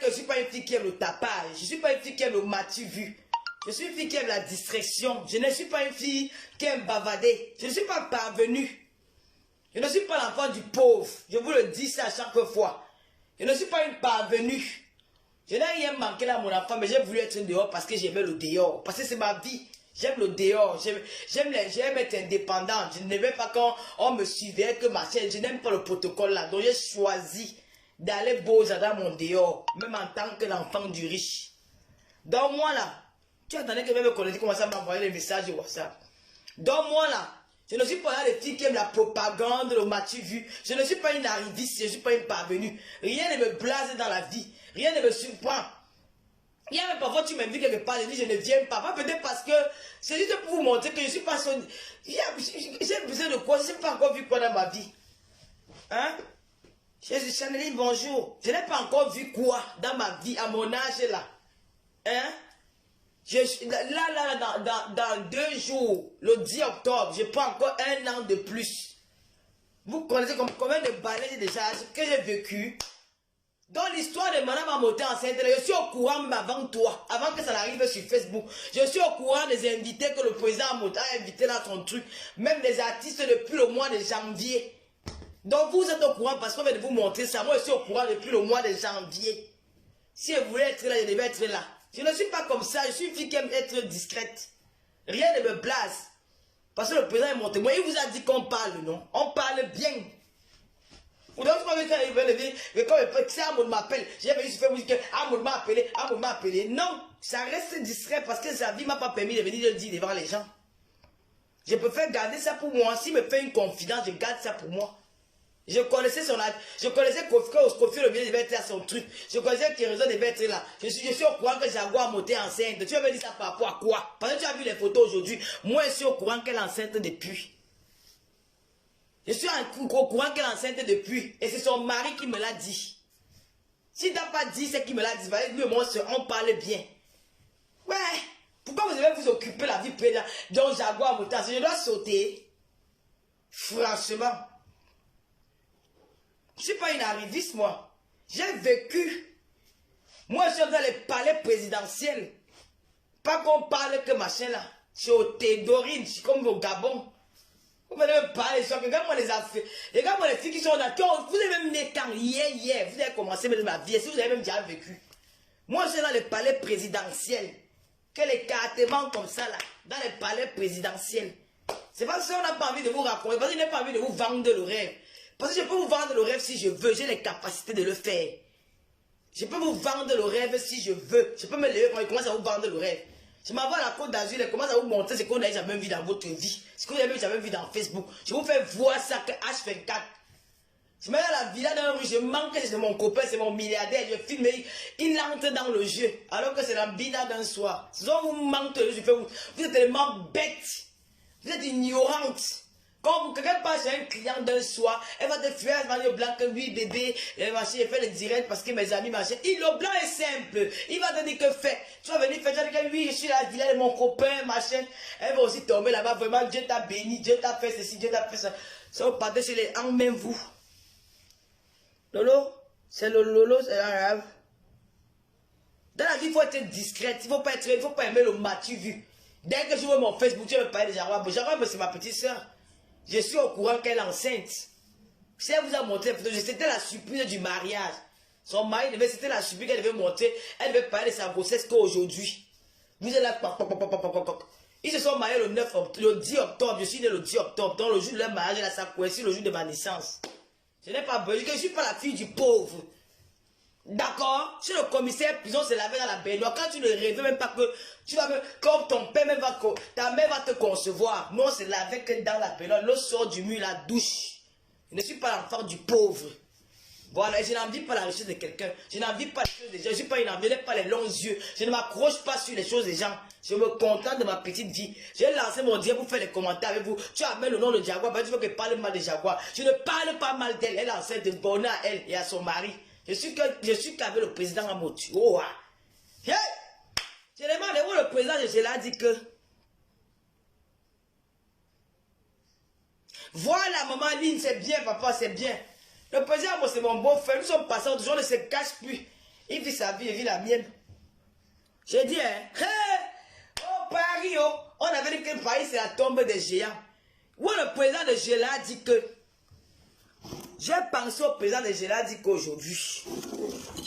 que je ne suis pas une fille qui aime le tapage. Je ne suis pas une fille qui aime le matu vu. Je suis une fille qui aime la distraction. Je ne suis pas une fille qui aime bavader. Je ne suis pas parvenue. Je ne suis pas l'enfant du pauvre. Je vous le dis ça à chaque fois. Je ne suis pas une parvenue. Je n'ai rien manqué là à mon enfant, mais j'ai voulu être dehors parce que j'aimais le dehors. Parce que c'est ma vie. J'aime le dehors. J'aime être indépendante. Je n'aimais pas quand on me suivait, que ma chaîne. Je n'aime pas le protocole là. Donc j'ai choisi d'aller beaux dans mon dehors. Même en tant que l'enfant du riche. Donc moi là, tu attendais que même me connaisse, commence à m'envoyer les messages de WhatsApp. Donc moi là, je ne suis pas là les filles qui aiment la propagande, le matu vu. Je ne suis pas une arriviste, je ne suis pas une parvenue. Rien ne me blase dans la vie. Rien ne me surprend. Il y a même parfois tu m'invites quelque part, je dis je ne viens pas. Peut-être parce que c'est juste pour vous montrer que je ne suis pas son... J'ai besoin de quoi? Je n'ai pas encore vu quoi dans ma vie. Hein? Chaneline, bonjour. Je n'ai pas encore vu quoi dans ma vie à mon âge là. Hein? Dans 2 jours, le 10 octobre, je prends encore 1 an de plus. Vous connaissez combien de balais j'ai déjà, ce que j'ai vécu. Dans l'histoire de Madame Amoté enceinte, je suis au courant même avant toi, avant que ça n'arrive sur Facebook. Je suis au courant des invités que le président Amoté a invités dans son truc. Même des artistes depuis le mois de janvier. Donc vous êtes au courant parce qu'on vient de vous montrer ça. Moi je suis au courant depuis le mois de janvier. Si je voulais être là, je devais être là. Je ne suis pas comme ça, je suis une fille qui aime être discrète. Rien ne me blase. Parce que le président est monté. Moi, il vous a dit qu'on parle, non? On parle bien. Vous devez pas quand il veut lever, mais quand Amoud m'appelle, j'ai venu sur Facebook, Amoud m'a appelé. Non, ça reste discret parce que sa vie ne m'a pas permis de venir le dire devant les gens. Je préfère garder ça pour moi. S'il me fait une confidence, je garde ça pour moi. Je connaissais son âge. Je connaissais Kofi le devait être à son truc. Je connaissais Kérézo devait être là. Je suis au courant que Jaguar monté enceinte. Tu veux me dire ça par rapport à quoi? Parce que tu as vu les photos aujourd'hui. Moi, je suis au courant qu'elle est enceinte depuis. Je suis au courant qu'elle est enceinte depuis. Et c'est son mari qui me l'a dit. S'il n'a pas dit, c'est qu'il me l'a dit. Lui et moi, on parle bien. Ouais. Pourquoi vous devez vous occuper la vie pédale? Donc Jaguar monté enceinte. Je dois sauter. Franchement. Je ne suis pas une arriviste, moi. J'ai vécu. Moi, je suis dans les palais présidentiels. Pas qu'on parle que machin là. Je suis au Tédorine, je suis comme au Gabon. Vous me parler, regarde-moi les affaires. Regarde-moi les filles qui sont là. Vous avez même né quand hier. Vous avez commencé ma vie. Si vous avez même déjà vécu. Moi, je suis dans les palais présidentiels. Que les cartements comme ça là. Dans les palais présidentiels. C'est pas ça qu'on n'a pas envie de vous raconter. Parce que je n'ai pas envie de vous vendre le rêve. Parce que je peux vous vendre le rêve si je veux. J'ai les capacités de le faire. Je peux vous vendre le rêve si je veux. Je peux me lever quand je commence à vous vendre le rêve. Je m'envoie à la Côte d'Azur et commence à vous montrer ce qu'on n'a jamais vu dans votre vie. Ce que vous n'avez jamais vu dans Facebook. Je vous fais voir ça que H24. Je me mets dans la villa d'un rue, je manque, c'est mon copain, c'est mon milliardaire. Je filme, il entre dans le jeu. Alors que c'est la bida d'un soir. Si vous mentez, vous êtes tellement bête. Vous êtes ignorante. Quand quelqu'un passe chez un client d'un soir, elle va te faire, elle va dire au blanc que oui, bébé, machin, elle fait le direct parce que mes amis, machin. Le blanc est simple. Il va te dire que fait. Tu vas venir faire, tu vas dire que oui, je suis la villa de mon copain, machin. Elle va aussi tomber là-bas. Vraiment, Dieu t'a béni, Dieu t'a fait ceci, Dieu t'a fait ça. Ça vous partez sur les en même vous. Lolo, c'est le Lolo, c'est arabe. Dans la vie, il faut être discrète. Il ne faut pas aimer le matu vu. Dès que je vois mon Facebook, tu veux parler de Jaguar. Jaguar, c'est ma petite soeur. Je suis au courant qu'elle est enceinte. Si elle vous a montré la photo, c'était la surprise du mariage. Son mari, c'était la surprise qu'elle devait montrer. Elle devait parler de sa grossesse qu'aujourd'hui. Vous êtes là, ils se sont mariés le 9 octobre, le 10 octobre. Je suis né le 10 octobre. Donc le jour de leur mariage, elle a sa coïncide le jour de ma naissance. Je n'ai pas besoin, je ne suis pas la fille du pauvre. D'accord? Si le commissaire prison se lavait dans la baignoire, quand tu ne rêves même pas que tu vas comme ton père même ta mère va te concevoir. Non, c'est laver que dans la baignoire, l'eau sort du mur, la douche. Je ne suis pas l'enfant du pauvre. Voilà, et je n'envie pas la richesse de quelqu'un. Je n'envie pas les choses des gens. Je ne suis pas une envie, je n'ai pas les longs yeux. Je ne m'accroche pas sur les choses des gens. Je me contente de ma petite vie. J'ai lancé mon Dieu pour faire les commentaires avec vous. Tu amènes le nom de Jaguar, tu veux que je parle mal de Jaguar. Je ne parle pas mal d'elle. Elle est enceinte de bonheur à elle et à son mari. Je suis qu'avec le président Amotu. Oh, hey! Je demande où le président, je l'ai dit que. Voilà, maman Lynn, c'est bien, papa, c'est bien. Le président, c'est mon beau-frère. Nous sommes passés, toujours, on ne se cache plus. Il vit sa vie, il vit la mienne. J'ai dit, hein, hey, oh Paris, oh, on avait dit que Paris c'est la tombe des géants. Où le président de Géla a dit que, j'ai pensé au président de Géla a dit qu'aujourd'hui,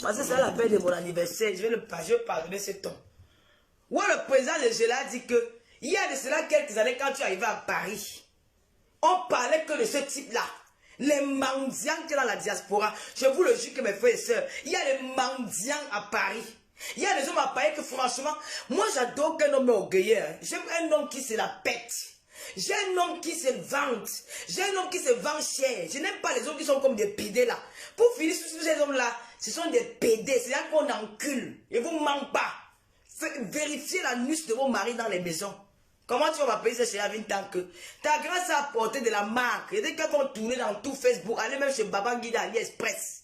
parce que c'est la veille de mon anniversaire, je vais pardonner ce temps. Où le président de Géla a dit que, il y a de cela quelques années quand tu arrivais à Paris, on parlait que de ce type-là. Les mendiants qui sont dans la diaspora, je vous le jure que mes frères et sœurs, il y a les mendiants à Paris. Il y a des hommes à Paris que franchement, moi j'adore qu'un homme orgueilleux. J'aime un homme qui se la pète. J'ai un homme qui se vante. J'ai un homme qui se vend cher. Je n'aime pas les hommes qui sont comme des pédés là. Pour finir sur ces hommes-là, ce sont des pédés. C'est-à-dire qu'on encule. Et vous ne mentez pas. Vérifiez la nuque de vos maris dans les maisons. Comment tu vas m'appeler ça chez Avin tant que ta grâce a apporté de la marque. Et dès qu'on tourner dans tout Facebook, allez même chez Babangida AliExpress.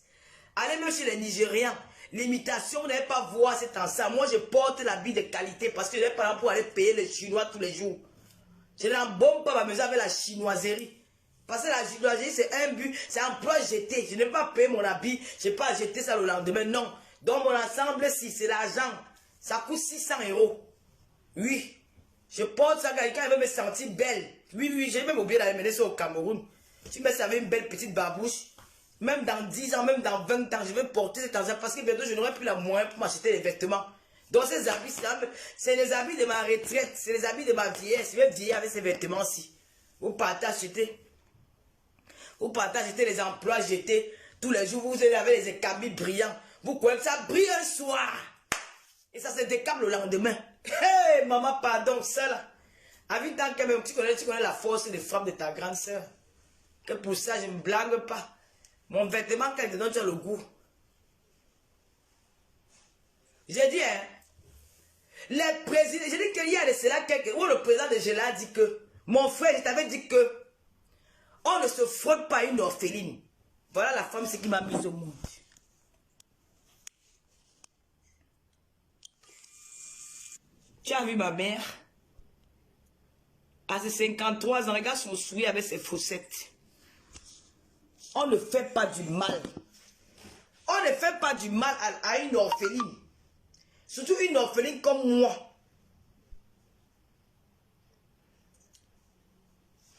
Allez même chez les Nigériens. L'imitation, vous n'allez pas voir cet ensemble. Moi, je porte l'habit de qualité parce que je n'ai pas là pour aller payer les Chinois tous les jours. Je n'embaume pas ma maison avec la chinoiserie. Parce que la chinoiserie, c'est un but, c'est un emploi jeté. Je n'ai pas payé mon habit, je n'ai pas jeté ça le lendemain. Non. Dans mon ensemble, si c'est l'argent, ça coûte 600 €. Oui. Je porte ça, quelqu'un veut me sentir belle. Oui, j'ai même oublié d'aller mener ça au Cameroun. Tu me savais une belle petite babouche. Même dans 10 ans, même dans 20 ans, je vais porter cet argent parce que bientôt, je n'aurai plus la moyen pour m'acheter des vêtements. Donc ces habits, c'est les habits de ma retraite, c'est les habits de ma vieillesse. Je vais vieillir avec ces vêtements-ci. Vous partez acheter. Vous partez acheter les emplois jetés. Tous les jours, vous avez les écabis brillants. Vous croyez que ça brille un soir. Et ça se décable le lendemain. Hey, maman, pardon, ça là. Avec tant que même, tu connais la force de frappe de ta grande soeur. Que pour ça, je ne me blague pas. Mon vêtement, quand il te donne, tu as le goût. J'ai dit, hein. Les présidents, j'ai dit qu'il y a de cela quelques... Où le président de Géla a dit que, mon frère, je t'avais dit que, on ne se frotte pas une orpheline. Voilà la femme, c'est qui m'a mise au monde. Tu as vu ma mère? À ses 53 ans, regarde son soulier avec ses fossettes. On ne fait pas du mal. On ne fait pas du mal à une orpheline. Surtout une orpheline comme moi.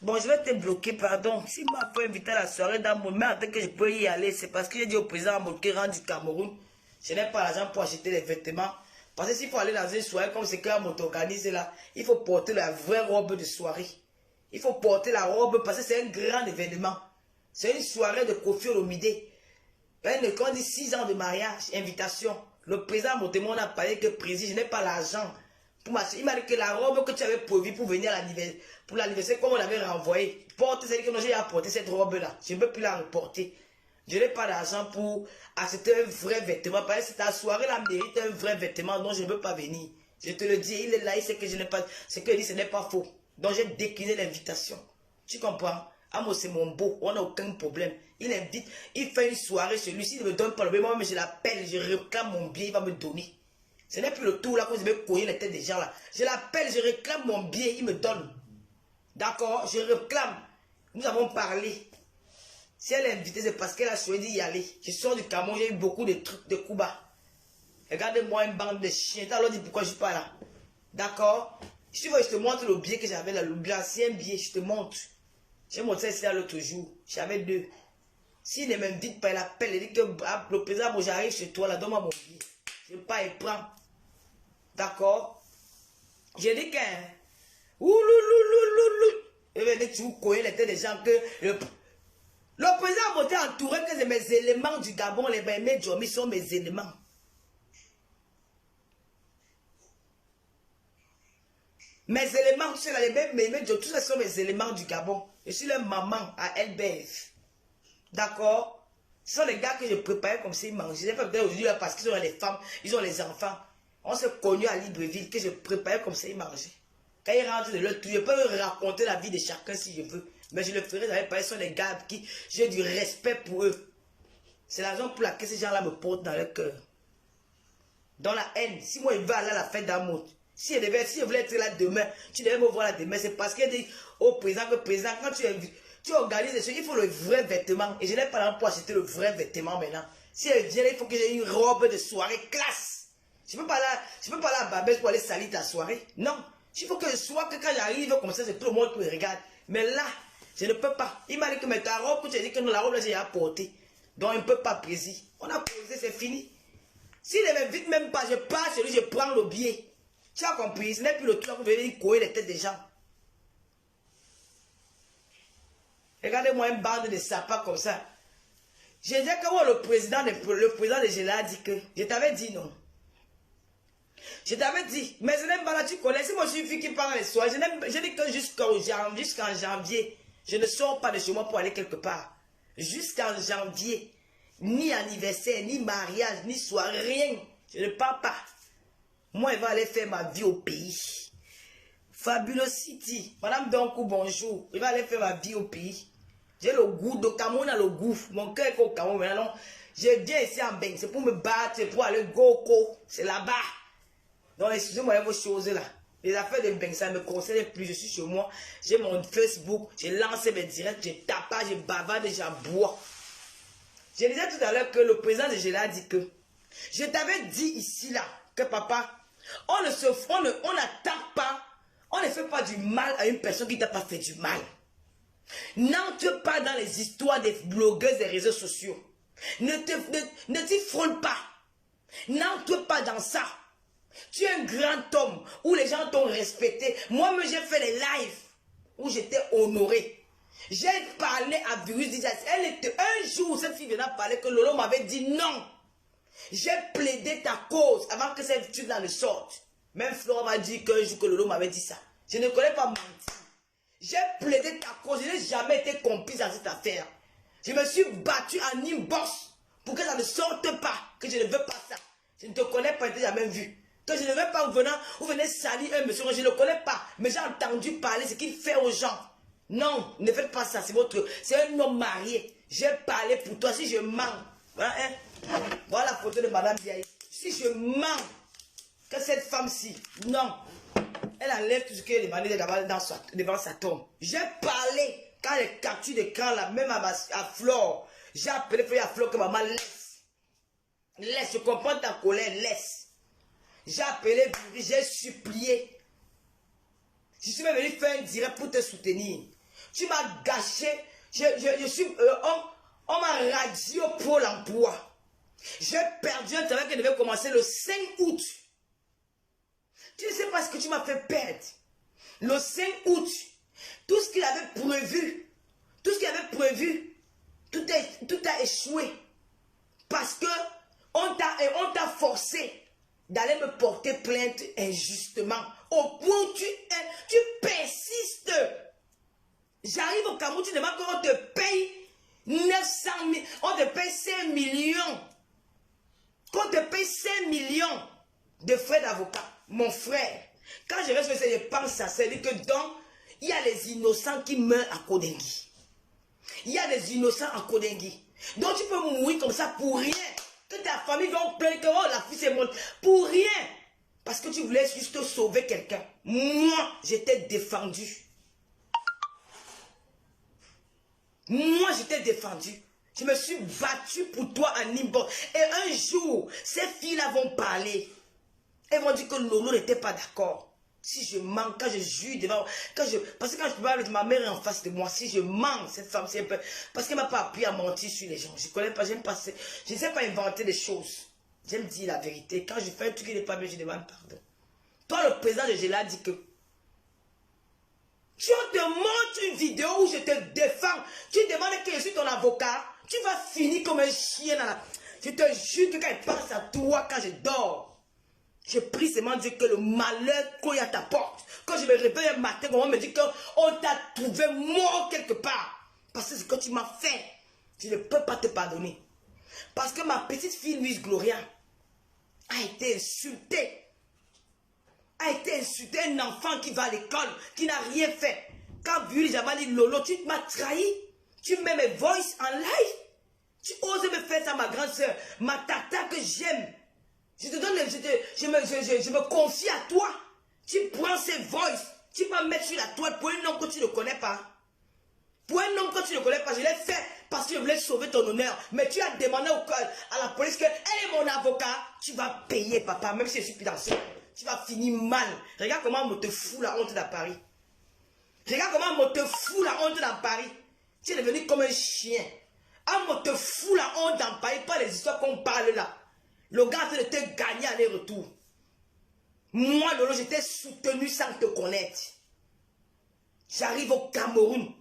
Bon, je vais te bloquer, pardon. Si moi, je peux inviter à la soirée dans mon maire, que je peux y aller, c'est parce que j'ai dit au président Mokéran du Cameroun, je n'ai pas l'argent pour acheter les vêtements. Parce que s'il faut aller dans une soirée comme c'est qu'on m'organise là, il faut porter la vraie robe de soirée. Il faut porter la robe parce que c'est un grand événement. C'est une soirée de Kofi Olomide. Quand on dit 6 ans de mariage, invitation. Le président Montemon a parlé que président, je n'ai pas l'argent. Il m'a dit que la robe que tu avais prévue pour venir pour l'anniversaire, comme on l'avait renvoyé, porte, c'est-à-dire que j'ai apporté cette robe-là. Je ne peux plus la reporter. Je n'ai pas d'argent pour acheter un vrai vêtement. Parce que cette soirée-là mérite un vrai vêtement, donc je ne peux pas venir. Je te le dis, il est là, il sait que je n'ai pas. Ce qu'il dit, ce n'est pas faux. Donc j'ai décliné l'invitation. Tu comprends? Ah, moi, c'est mon beau, on n'a aucun problème. Il invite, il fait une soirée chez lui. S'il ne me donne pas le billet, moi, mais je l'appelle, je réclame mon billet, il va me donner. Ce n'est plus le tour là que je vais cogner les têtes des gens là. Je l'appelle, je réclame mon billet, il me donne. D'accord? Je réclame. Nous avons parlé. Si elle est invitée, c'est parce qu'elle a choisi d'y aller. Je sors du Cameroun, j'ai eu beaucoup de trucs de Cuba. Regardez-moi une bande de chiens. Alors dis pourquoi je ne suis pas là. D'accord? Si tu veux, je te montre le billet que j'avais là, l'ancien billet, je te montre. J'ai montré ça l'autre jour. J'avais 2. S'il ne m'invite pas, il appelle, il dit que le président, moi j'arrive chez toi, là, donne-moi mon billet. Je ne vais pas, il prend. D'accord? J'ai dit que... Et bien, tu connais les têtes des gens que... Le président a été entouré que c'est mes éléments du Gabon, les Baïmé Djomi sont mes éléments. Mes éléments, tu sais, les Baïmé Djomi, tous ça sont mes éléments du Gabon. Je suis leur maman à LBF. D'accord? Ce sont les gars que je préparais comme s'ils mangeaient. Je n'ai pas peut-être aujourd'hui parce qu'ils ont les femmes, ils ont les enfants. On s'est connus à Libreville que je préparais comme s'ils mangeaient. Quand ils rentrent de leur tour, je peux raconter la vie de chacun si je veux. Mais je le ferai avec parce qu'ils sont les gars qui j'ai du respect pour eux. C'est la raison pour laquelle ces gens-là me portent dans leur cœur. Dans la haine. Si moi je veux aller à la fête d'amour, si je voulais être là demain, tu devais me voir là demain. C'est parce qu'il dit au président que président, quand tu organises des choses, il faut le vrai vêtement. Et je n'ai pas l'argent pour acheter le vrai vêtement maintenant. Si elle vient, il faut que j'ai une robe de soirée classe. Je ne peux pas aller à Babel pour aller salir ta soirée. Non. Il faut que je sois, que quand j'arrive, comme ça, c'est tout le monde qui me regarde. Mais là, je ne peux pas. Il m'a dit que mais ta robe, tu as dit que non, la robe là, j'ai apporté. Donc, il ne peut pas plaisir. On a posé, c'est fini. S'il ne m'invite même pas, je pars chez lui, je prends le billet. Tu as compris? Ce n'est plus le truc pour venir courir les têtes des gens. Regardez-moi une bande de sapins comme ça. J'ai dit que le président de Gela a dit que. Je t'avais dit non. Je t'avais dit. Mais je n'aime pas là, tu connais. Si moi je suis une fille qui parle les soirs, je dis que jusqu'en janvier, je ne sors pas de chez moi pour aller quelque part. Jusqu'en janvier. Ni anniversaire, ni mariage, ni soirée, rien. Je ne pars pas. Moi, je vais aller faire ma vie au pays. Fabulous City. Madame Donkou, bonjour. Je vais aller faire ma vie au pays. J'ai le goût de Cameroun, a le goût. Mon cœur est au Cameroun. Maintenant, je viens ici en Beng. C'est pour me battre, c'est pour aller Goko. C'est là-bas. Donc, excusez-moi vos choses là. Les affaires de Beng, ça ne me concerne plus. Je suis chez moi. J'ai mon Facebook. J'ai lancé mes directs. Je tape, je bavarde, j'aboie. Je disais tout à l'heure que le président de Gela a dit que je t'avais dit ici là que papa, on n'attaque pas, on ne fait pas du mal à une personne qui t'a pas fait du mal. N'entre pas dans les histoires des blogueuses des réseaux sociaux. Ne t'y frôle pas. N'entre pas dans ça. Tu es un grand homme où les gens t'ont respecté. Moi-même, j'ai fait les lives où j'étais honoré. J'ai parlé à Virus Diaz. Un jour, cette fille venait parler que Lolo m'avait dit non. J'ai plaidé ta cause avant que cette étude-là ne sorte. Même Flora m'a dit qu'un jour que Lolo m'avait dit ça. Je ne connais pas mentir. J'ai plaidé ta cause. Je n'ai jamais été complice dans cette affaire. Je me suis battu en inbox pour que ça ne sorte pas. Que je ne veux pas ça. Je ne te connais pas, je ne t'ai jamais vu. Que je ne veux pas vous venez salir un monsieur. Je ne le connais pas. Mais j'ai entendu parler ce qu'il fait aux gens. Non, ne faites pas ça, c'est un homme marié. J'ai parlé pour toi, si je mens. Voilà, hein? Voilà la photo de Madame Biaï. Si je mens, que cette femme-ci, non, elle enlève tout ce qu'elle demandé devant sa tombe. J'ai parlé, quand les captures de camp là, même à Flore, j'ai appelé à Flore que maman laisse. Laisse, je comprends ta colère, laisse. J'ai appelé, j'ai supplié. Je suis même venu faire un direct pour te soutenir. Tu m'as gâché. On m'a radié au Pôle emploi. J'ai perdu un travail qui devait commencer le 5 août. Tu ne sais pas ce que tu m'as fait perdre. Le 5 août, tout ce qu'il avait prévu, tout a échoué. Parce que on t'a forcé d'aller me porter plainte injustement. Au point où tu persistes. J'arrive au Cameroun, tu demandes qu'on te paye 900 000, on te paye 5 millions. Qu'on te paye 5 millions de frais d'avocat. Mon frère, quand je reste je pense à ça, c'est-à-dire que donc, il y a les innocents qui meurent à Kodengui. Il y a des innocents à Kodengui. Donc tu peux mourir comme ça pour rien. Que ta famille va en plaindre que oh, la fille c'est morte. Pour rien. Parce que tu voulais juste sauver quelqu'un. Moi, j'étais défendu. Moi, j'étais défendu. Je me suis battu pour toi en Nimbo. Et un jour, ces filles-là vont parler. Elles vont dire que Lolo n'était pas d'accord. Si je mens, quand je jure devant... parce que quand je parle avec ma mère en face de moi, si je mens, cette femme, c'est un peu... Parce qu'elle ne m'a pas appris à mentir sur les gens. Je ne connais pas, j'aime pas... Je ne sais pas inventer des choses. J'aime dire la vérité. Quand je fais un truc qui n'est pas bien, je demande pardon. Toi, le président de Gela dit que tu te montres une vidéo où je te défends. Tu demandes que je suis ton avocat. Tu vas finir comme un chien dans la... Je te jure que quand il pense à toi, quand je dors, je prie seulement Dieu que le malheur cogne à ta porte. Quand je me réveille un matin, on me dit qu'on t'a trouvé mort quelque part. Parce que ce que tu m'as fait, je ne peux pas te pardonner. Parce que ma petite fille Louise Gloria a été insultée. A été insultée, un enfant qui va à l'école, qui n'a rien fait. Quand Vuli Jama dit Lolo, tu m'as trahi. Tu mets mes voices en live. Tu oses me faire ça, ma grande soeur, ma tata que j'aime. Je te donne, je me confie à toi. Tu prends ces voices, tu vas mettre sur la toile pour un homme que tu ne connais pas. Pour un homme que tu ne connais pas, je l'ai fait parce que je voulais sauver ton honneur. Mais tu as demandé à la police qu'elle est mon avocat. Tu vas payer, papa, même si je suis financier. Tu vas finir mal. Regarde comment on te fout la honte dans Paris. Regarde comment on te fout la honte dans Paris. Tu es devenu comme un chien. On te fout la honte dans Paris, pas les histoires qu'on parle là. Le gars a de te gagner aller-retour. Moi, Lolo, j'étais soutenu sans te connaître. J'arrive au Cameroun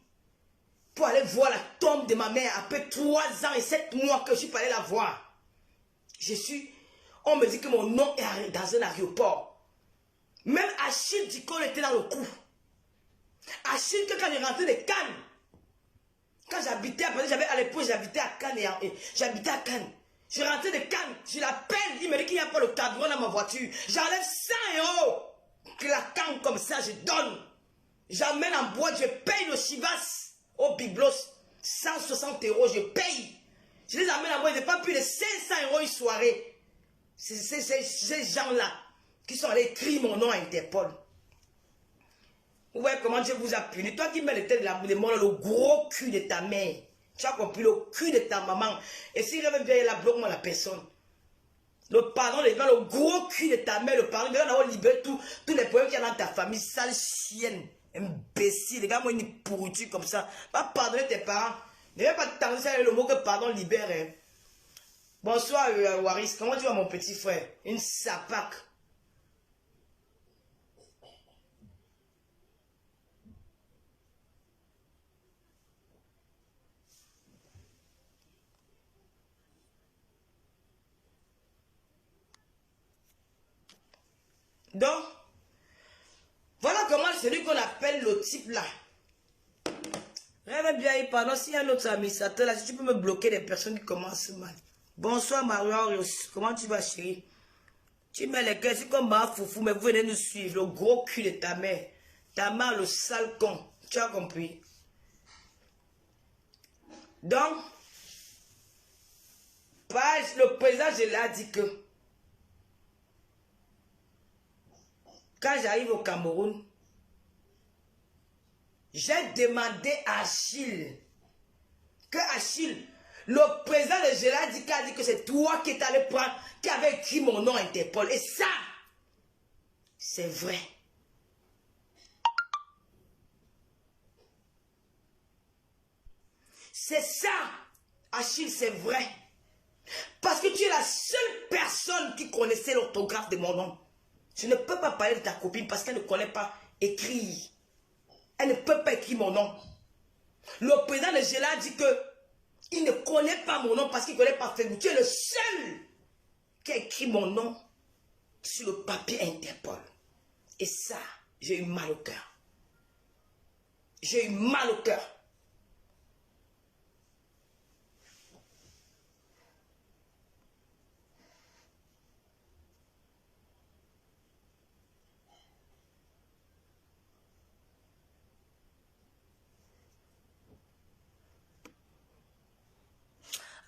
pour aller voir la tombe de ma mère après 3 ans et 7 mois que je suis pas allé la voir. On me dit que mon nom est dans un aéroport. Même Achille Dicon était dans le coup. Achille, quand j'ai rentré de Cannes, quand j'habitais à l'époque, j'habitais à Cannes. J'habitais à Cannes. Je rentrais de Cannes, je l'appelle, il me dit qu'il n'y a pas le cadran dans ma voiture. J'enlève 100 €. Claquant comme ça, je donne. J'emmène en boîte, je paye le Chivas au Biblos. 160 €, je paye. Je les amène en boîte, je n'ai pas plus de 500 € une soirée. Ces gens-là qui sont allés écrire mon nom à Interpol. Vous voyez comment Dieu vous a puni. Toi qui mets le tel de mort, le gros cul de ta mère. Tu as compris le cul de ta maman. Et s'il revient bien, il a bloqué la personne. Le pardon, le gros cul de ta mère, le pardon, il va libérer tous les problèmes qu'il y a dans ta famille. Sale chienne, imbécile. Les gars, moi, une pourriture comme ça. Va pardonner tes parents. Ne viens pas t'enlever ça le mot que pardon libère. Hein. Bonsoir, Waris. Comment tu vas, mon petit frère? Une sapac. Donc, voilà comment celui qu'on appelle le type là. Rêve bien, pardon, s'il y a un autre administrateur là, si tu peux me bloquer les personnes qui commencent mal. Bonsoir Mario, comment tu vas chérie? Tu mets les cœurs, c'est comme ma foufou, mais vous venez nous suivre, le gros cul de ta mère. Ta mère, le sale con, tu as compris? Donc, le président, je l'ai dit que quand j'arrive au Cameroun, j'ai demandé à Achille, que Achille, le président de Géladica a dit que c'est toi qui es allé prendre, qui avait écrit mon nom à Interpol. Et ça, c'est vrai. C'est ça, Achille, c'est vrai. Parce que tu es la seule personne qui connaissait l'orthographe de mon nom. Je ne peux pas parler de ta copine parce qu'elle ne connaît pas écrire. Elle ne peut pas écrire mon nom. Le président de Gela dit que il ne connaît pas mon nom parce qu'il ne connaît pas Facebook. Tu es le seul qui a écrit mon nom sur le papier Interpol. Et ça, j'ai eu mal au cœur. J'ai eu mal au cœur.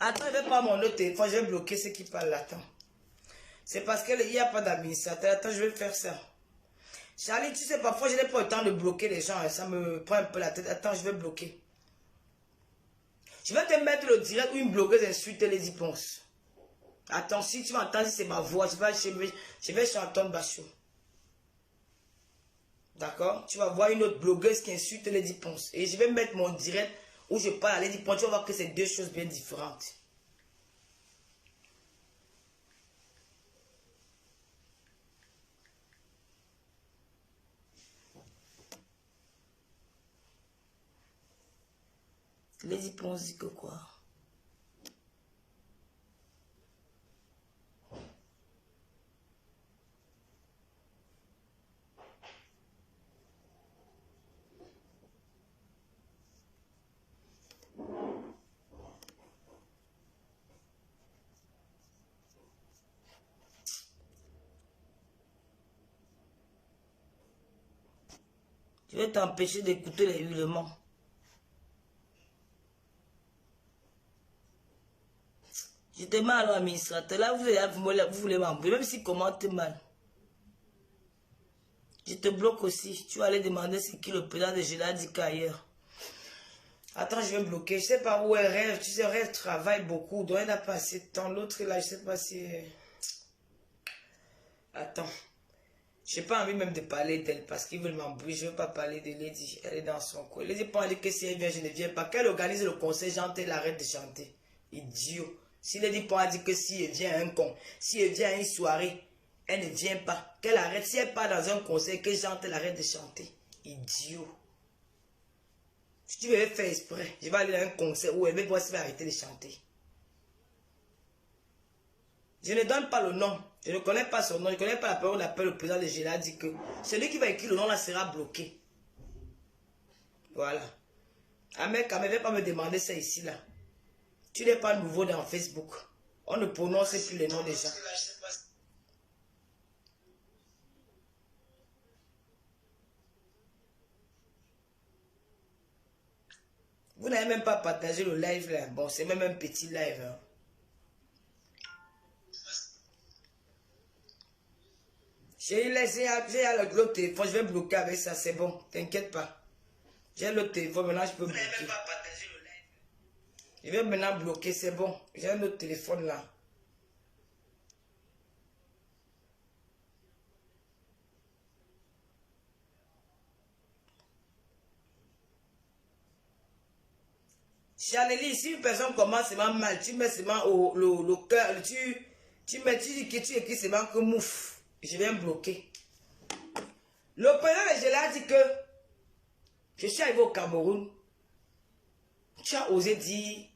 Attends, je vais prendre mon autre téléphone, je vais bloquer ceux qui parlent là. Attends. C'est parce qu'il n'y a pas d'administrateur. Attends, je vais faire ça. Charlie, tu sais, parfois, je n'ai pas le temps de bloquer les gens. Ça me prend un peu la tête. Attends, je vais bloquer. Je vais te mettre le direct où une blogueuse insulte les Iponces. Attends, si tu vas entendre, si c'est ma voix, je vais sur Antoine Bachot. D'accord? Tu vas voir une autre blogueuse qui insulte les Iponces. Et je vais mettre mon direct où je parle à Lady Ponce, tu vas voir que c'est deux choses bien différentes. Lady Ponce dit que quoi? Je vais t'empêcher d'écouter les hurlements. J'étais mal à l'administrateur. Là, vous voulez m'embrouiller, même si commente mal. Je te bloque aussi. Tu vas aller demander ce qui le président de Géladica ailleurs. Attends, je vais bloquer. Je sais pas où elle rêve. Tu sais, rêve travaille beaucoup. Donc elle n'a pas assez de temps. L'autre là, je sais pas si... Attends. J'ai pas envie même de parler d'elle parce qu'ils veulent m'embrouiller. Je veux pas parler de Lady. Elle est dans son coin. Lady pas dit que si elle vient, je ne viens pas. Qu'elle organise le concert, chante, elle arrête de chanter. Idiot. Si Lady pas dit que si elle vient à un con, si elle vient à une soirée, elle ne vient pas. Qu'elle arrête. Si elle part dans un concert, qu'elle chante, elle arrête de chanter. Idiot. Si tu veux faire exprès, je vais aller dans un concert où elle va se faire arrêter de chanter. Je ne donne pas le nom. Je ne connais pas son nom. Je ne connais pas la parole. On appelle le président de Géla dit que celui qui va écrire le nom là sera bloqué. Voilà. Ah mec, ne vais pas me demander ça ici là. Tu n'es pas nouveau dans Facebook. On ne prononce plus les noms des gens. Vous n'avez même pas partagé le live là. Bon, c'est même un petit live. Hein. J'ai l'autre téléphone, je vais bloquer avec ça, c'est bon, t'inquiète pas. J'ai l'autre téléphone, maintenant je peux bloquer. Vous n'avez même pas partagé le live. Je vais maintenant bloquer, c'est bon. J'ai un autre téléphone là. Chaneli, si une personne commence seulement mal, tu mets seulement le cœur, tu dis que tu écris seulement que mouf. Je viens bloquer. Le président de Géla a dit que je suis arrivé au Cameroun. Tu as osé dire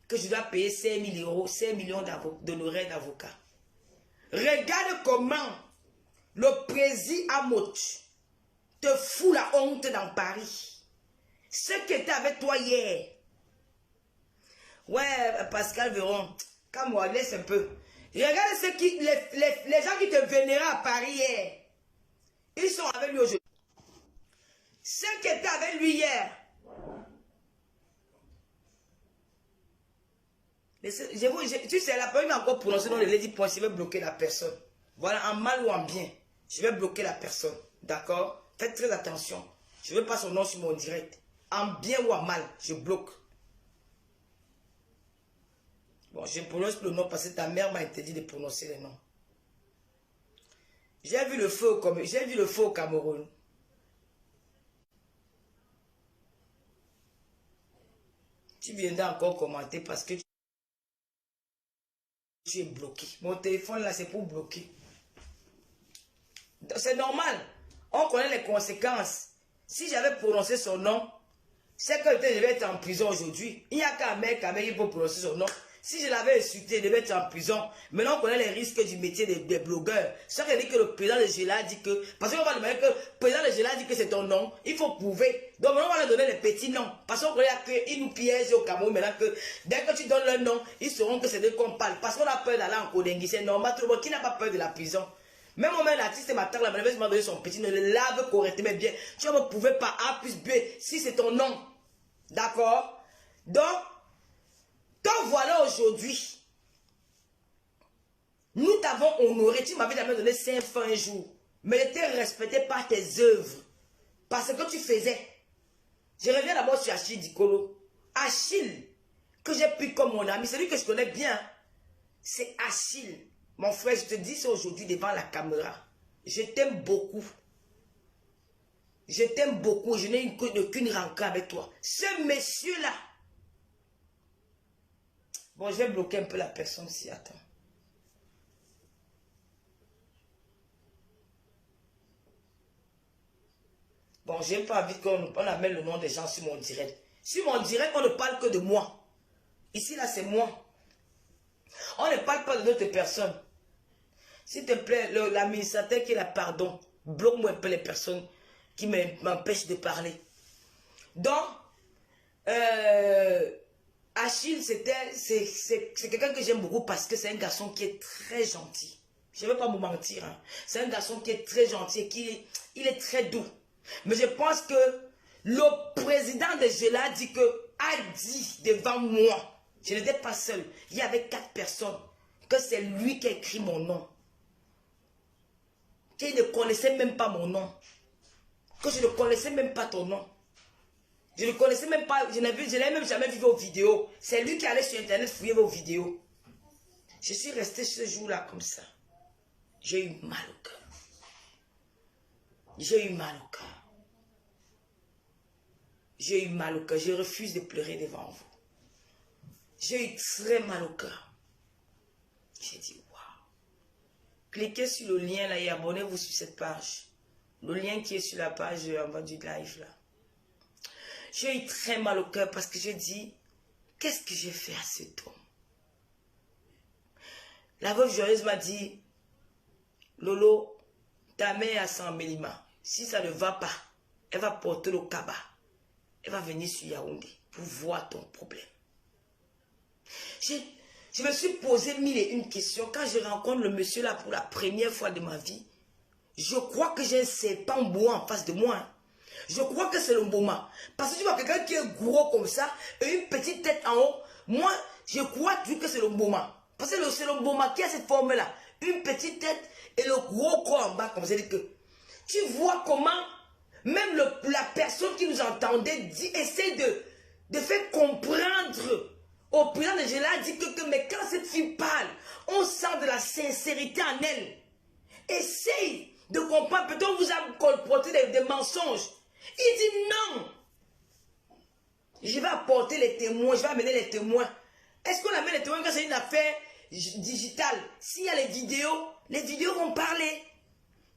que je dois payer 5 000 euros, 5 millions d'honoraires d'avocat. Regarde comment le président Amot te fout la honte dans Paris. Ce qui était avec toi hier. Ouais, Pascal Véron, calme-moi, laisse un peu. Regarde les gens qui te vénéraient à Paris hier. Ils sont avec lui aujourd'hui. Ceux qui étaient avec lui hier. Tu sais, la première encore prononcé dans le Lady Point, je vais bloquer la personne. Voilà, en mal ou en bien. Je vais bloquer la personne. D'accord? Faites très attention. Je ne veux pas son nom sur mon direct. En bien ou en mal, je bloque. Bon, je prononce le nom parce que ta mère m'a interdit de prononcer les noms. J'ai vu le feu au Cameroun. Tu viendras encore commenter parce que tu es bloqué. Mon téléphone là, c'est pour bloquer. C'est normal. On connaît les conséquences. Si j'avais prononcé son nom, c'est que je vais être en prison aujourd'hui. Il n'y a qu'un mec qui peut prononcer son nom. Si je l'avais insulté, je devais être en prison. Maintenant, on connaît les risques du métier des blogueurs. Ça veut dire que le président de Géla dit que... Parce qu'on va demander que le président de Géla dit que c'est ton nom. Il faut prouver. Donc, maintenant, on va leur donner les petits noms. Parce qu'on connaît qu'ils nous piègent au Cameroun. Maintenant, que dès que tu donnes leur nom, ils sauront que c'est d'eux qu'on parle. Parce qu'on a peur d'aller en Kodengui. C'est normal. Tout le monde qui n'a pas peur de la prison. Même mon l'artiste m'attend, la manifeste m'a donné son petit nom. Le lave correctement bien. Tu vas me prouver par A plus B si c'est ton nom. D'accord? Donc, donc voilà aujourd'hui, nous t'avons honoré, tu m'avais jamais donné 5 francs un jour, mais j'étais respecté par tes œuvres, parce que tu faisais. Je reviens d'abord sur Achille Dikolo. Achille, que j'ai pris comme mon ami, celui que je connais bien, c'est Achille. Mon frère, je te dis ça aujourd'hui devant la caméra. Je t'aime beaucoup. Je t'aime beaucoup, je n'ai aucune rancœur avec toi. Ce monsieur-là, bon, je vais bloquer un peu la personne si attends. Bon, j'ai pas envie qu'on amène le nom des gens sur mon direct. Sur mon direct, on ne parle que de moi. Ici, là, c'est moi. On ne parle pas de d'autres personnes. S'il te plaît, l'administrateur qui est là, pardon, bloque-moi un peu les personnes qui m'empêchent de parler. Donc, Achille, c'est quelqu'un que j'aime beaucoup parce que c'est un garçon qui est très gentil. Je ne vais pas vous mentir. Hein. C'est un garçon qui est très gentil et il est très doux. Mais je pense que le président de Géla a dit devant moi, je n'étais pas seul, il y avait 4 personnes, que c'est lui qui a écrit mon nom. Qu'il ne connaissait même pas mon nom. Que je ne connaissais même pas ton nom. Je ne connaissais même pas, je n'ai même jamais vu vos vidéos. C'est lui qui allait sur Internet fouiller vos vidéos. Je suis resté ce jour-là comme ça. J'ai eu mal au cœur. J'ai eu mal au cœur. J'ai eu mal au cœur. Je refuse de pleurer devant vous. J'ai eu très mal au cœur. J'ai dit, waouh. Cliquez sur le lien là et abonnez-vous sur cette page. Le lien qui est sur la page en bas du live là. J'ai eu très mal au cœur parce que j'ai dit, qu'est-ce que j'ai fait à cet homme? La veuve joyeuse m'a dit, Lolo, ta mère a 100 millimètres. Si ça ne va pas, elle va porter le cabas. Elle va venir sur Yaoundé pour voir ton problème. Je me suis posé mille et une questions. Quand je rencontre le monsieur là pour la première fois de ma vie, je crois que j'ai un serpent bois en face de moi. Hein. Je crois que c'est le moment. Parce que tu vois quelqu'un qui est gros comme ça et une petite tête en haut. Moi, je crois toujours que c'est le moment. Parce que c'est le moment qui a cette forme-là. Une petite tête et le gros corps en bas. Comme ça, que tu vois comment même la personne qui nous entendait essaie de faire comprendre au président de Géla, dit que mais quand cette fille parle, on sent de la sincérité en elle. Essaye de comprendre. Peut-être on vous a colporté des mensonges. Il dit non. Je vais apporter les témoins, je vais amener les témoins. Est-ce qu'on amène les témoins quand c'est une affaire digitale? S'il y a les vidéos vont parler.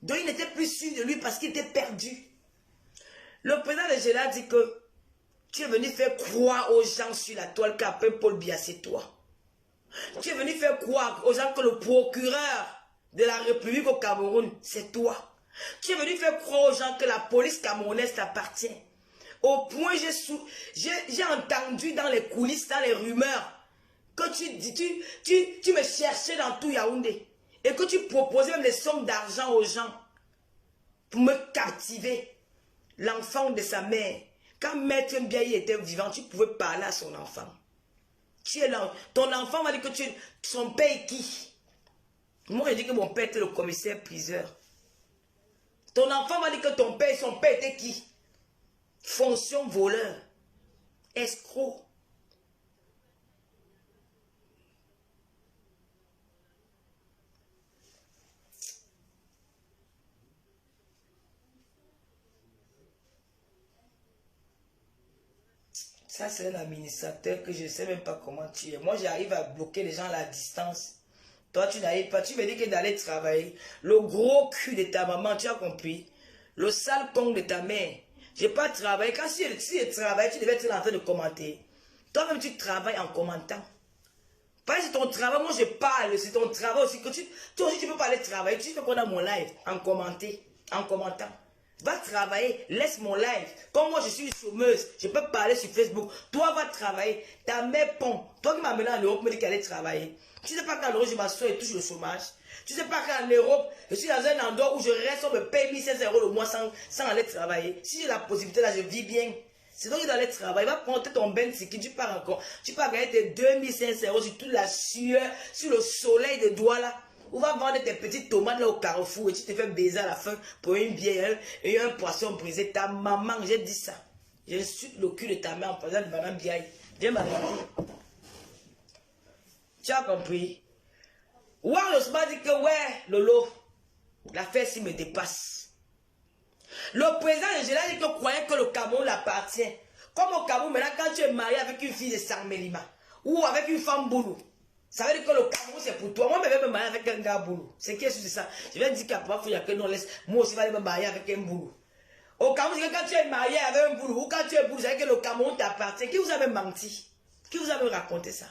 Donc il n'était plus sûr de lui parce qu'il était perdu. Le président de Géla dit que tu es venu faire croire aux gens sur la toile qu'après Paul Biya, c'est toi. Tu es venu faire croire aux gens que le procureur de la République au Cameroun, c'est toi. Tu es venu faire croire aux gens que la police camerounaise t'appartient. Au point, j'ai entendu dans les coulisses, dans les rumeurs, que tu me cherchais dans tout Yaoundé. Et que tu proposais même des sommes d'argent aux gens pour me captiver. L'enfant de sa mère. Quand Maître Mbiaye était vivant, tu pouvais parler à son enfant. Tu es là. Ton enfant m'a dit que son père est qui? Moi, j'ai dit que mon père était le commissaire-priseur. Ton enfant m'a dit que son père était qui? Fonction voleur. Escroc. Ça, c'est un administrateur que je ne sais même pas comment tu es. Moi, j'arrive à bloquer les gens à la distance. Toi, tu n'arrives pas. Tu me dis que d'aller travailler. Le gros cul de ta maman, tu as compris? Le sale con de ta mère. Je n'ai pas travaillé. Quand si je travaille, tu devais être en train de commenter. Toi-même, tu travailles en commentant. Parce que c'est ton travail. Moi, je parle. C'est ton travail aussi. Que toi aussi, tu peux pas aller travailler. Tu fais quoi dans mon live? En commentant. Va travailler, laisse mon live. Comme moi je suis une chômeuse, je peux parler sur Facebook. Toi va travailler, ta mère pond. Toi qui m'as amené en Europe, me dit qu'elle allait travailler. Tu sais pas qu'en Europe je m'assois et touche le chômage. Tu sais pas qu'en Europe, je suis dans un endroit où je reste, on me paye 1500 € le mois sans aller travailler. Si j'ai la possibilité là, je vis bien. C'est donc qu'il doit aller travailler. Va prendre ton ben qui tu pars encore. Tu peux gagner tes 2500 € sur toute la sueur, sur le soleil de doigts là. Ou va vendre tes petites tomates là au carrefour et tu te fais baiser à la fin pour une bière et un poisson brisé. Ta maman, j'ai dit ça. J'insulte le cul de ta mère en faisant de madame Biaye. Viens m'arrêter. Tu as compris? Warren m'a dit que ouais, Lolo, l'affaire ci me dépasse. Le président de Géla dit que croyait que le Cameroun l'appartient. Comme au Cameroun, maintenant quand tu es marié avec une fille de Sarmelima ou avec une femme boulou, ça veut dire que le Cameroun c'est pour toi. Moi, je vais me marier avec un gars boulot. C'est qui est sur ça? Je vais dire qu'après, il y a que non laisse. Moi aussi, je vais aller me marier avec un boulot. Au Cameroun, c'est que quand tu es marié avec un boulot, ou quand tu es boulot, c'est que le Cameroun t'appartient. Qui vous a même menti? Qui vous a même raconté ça?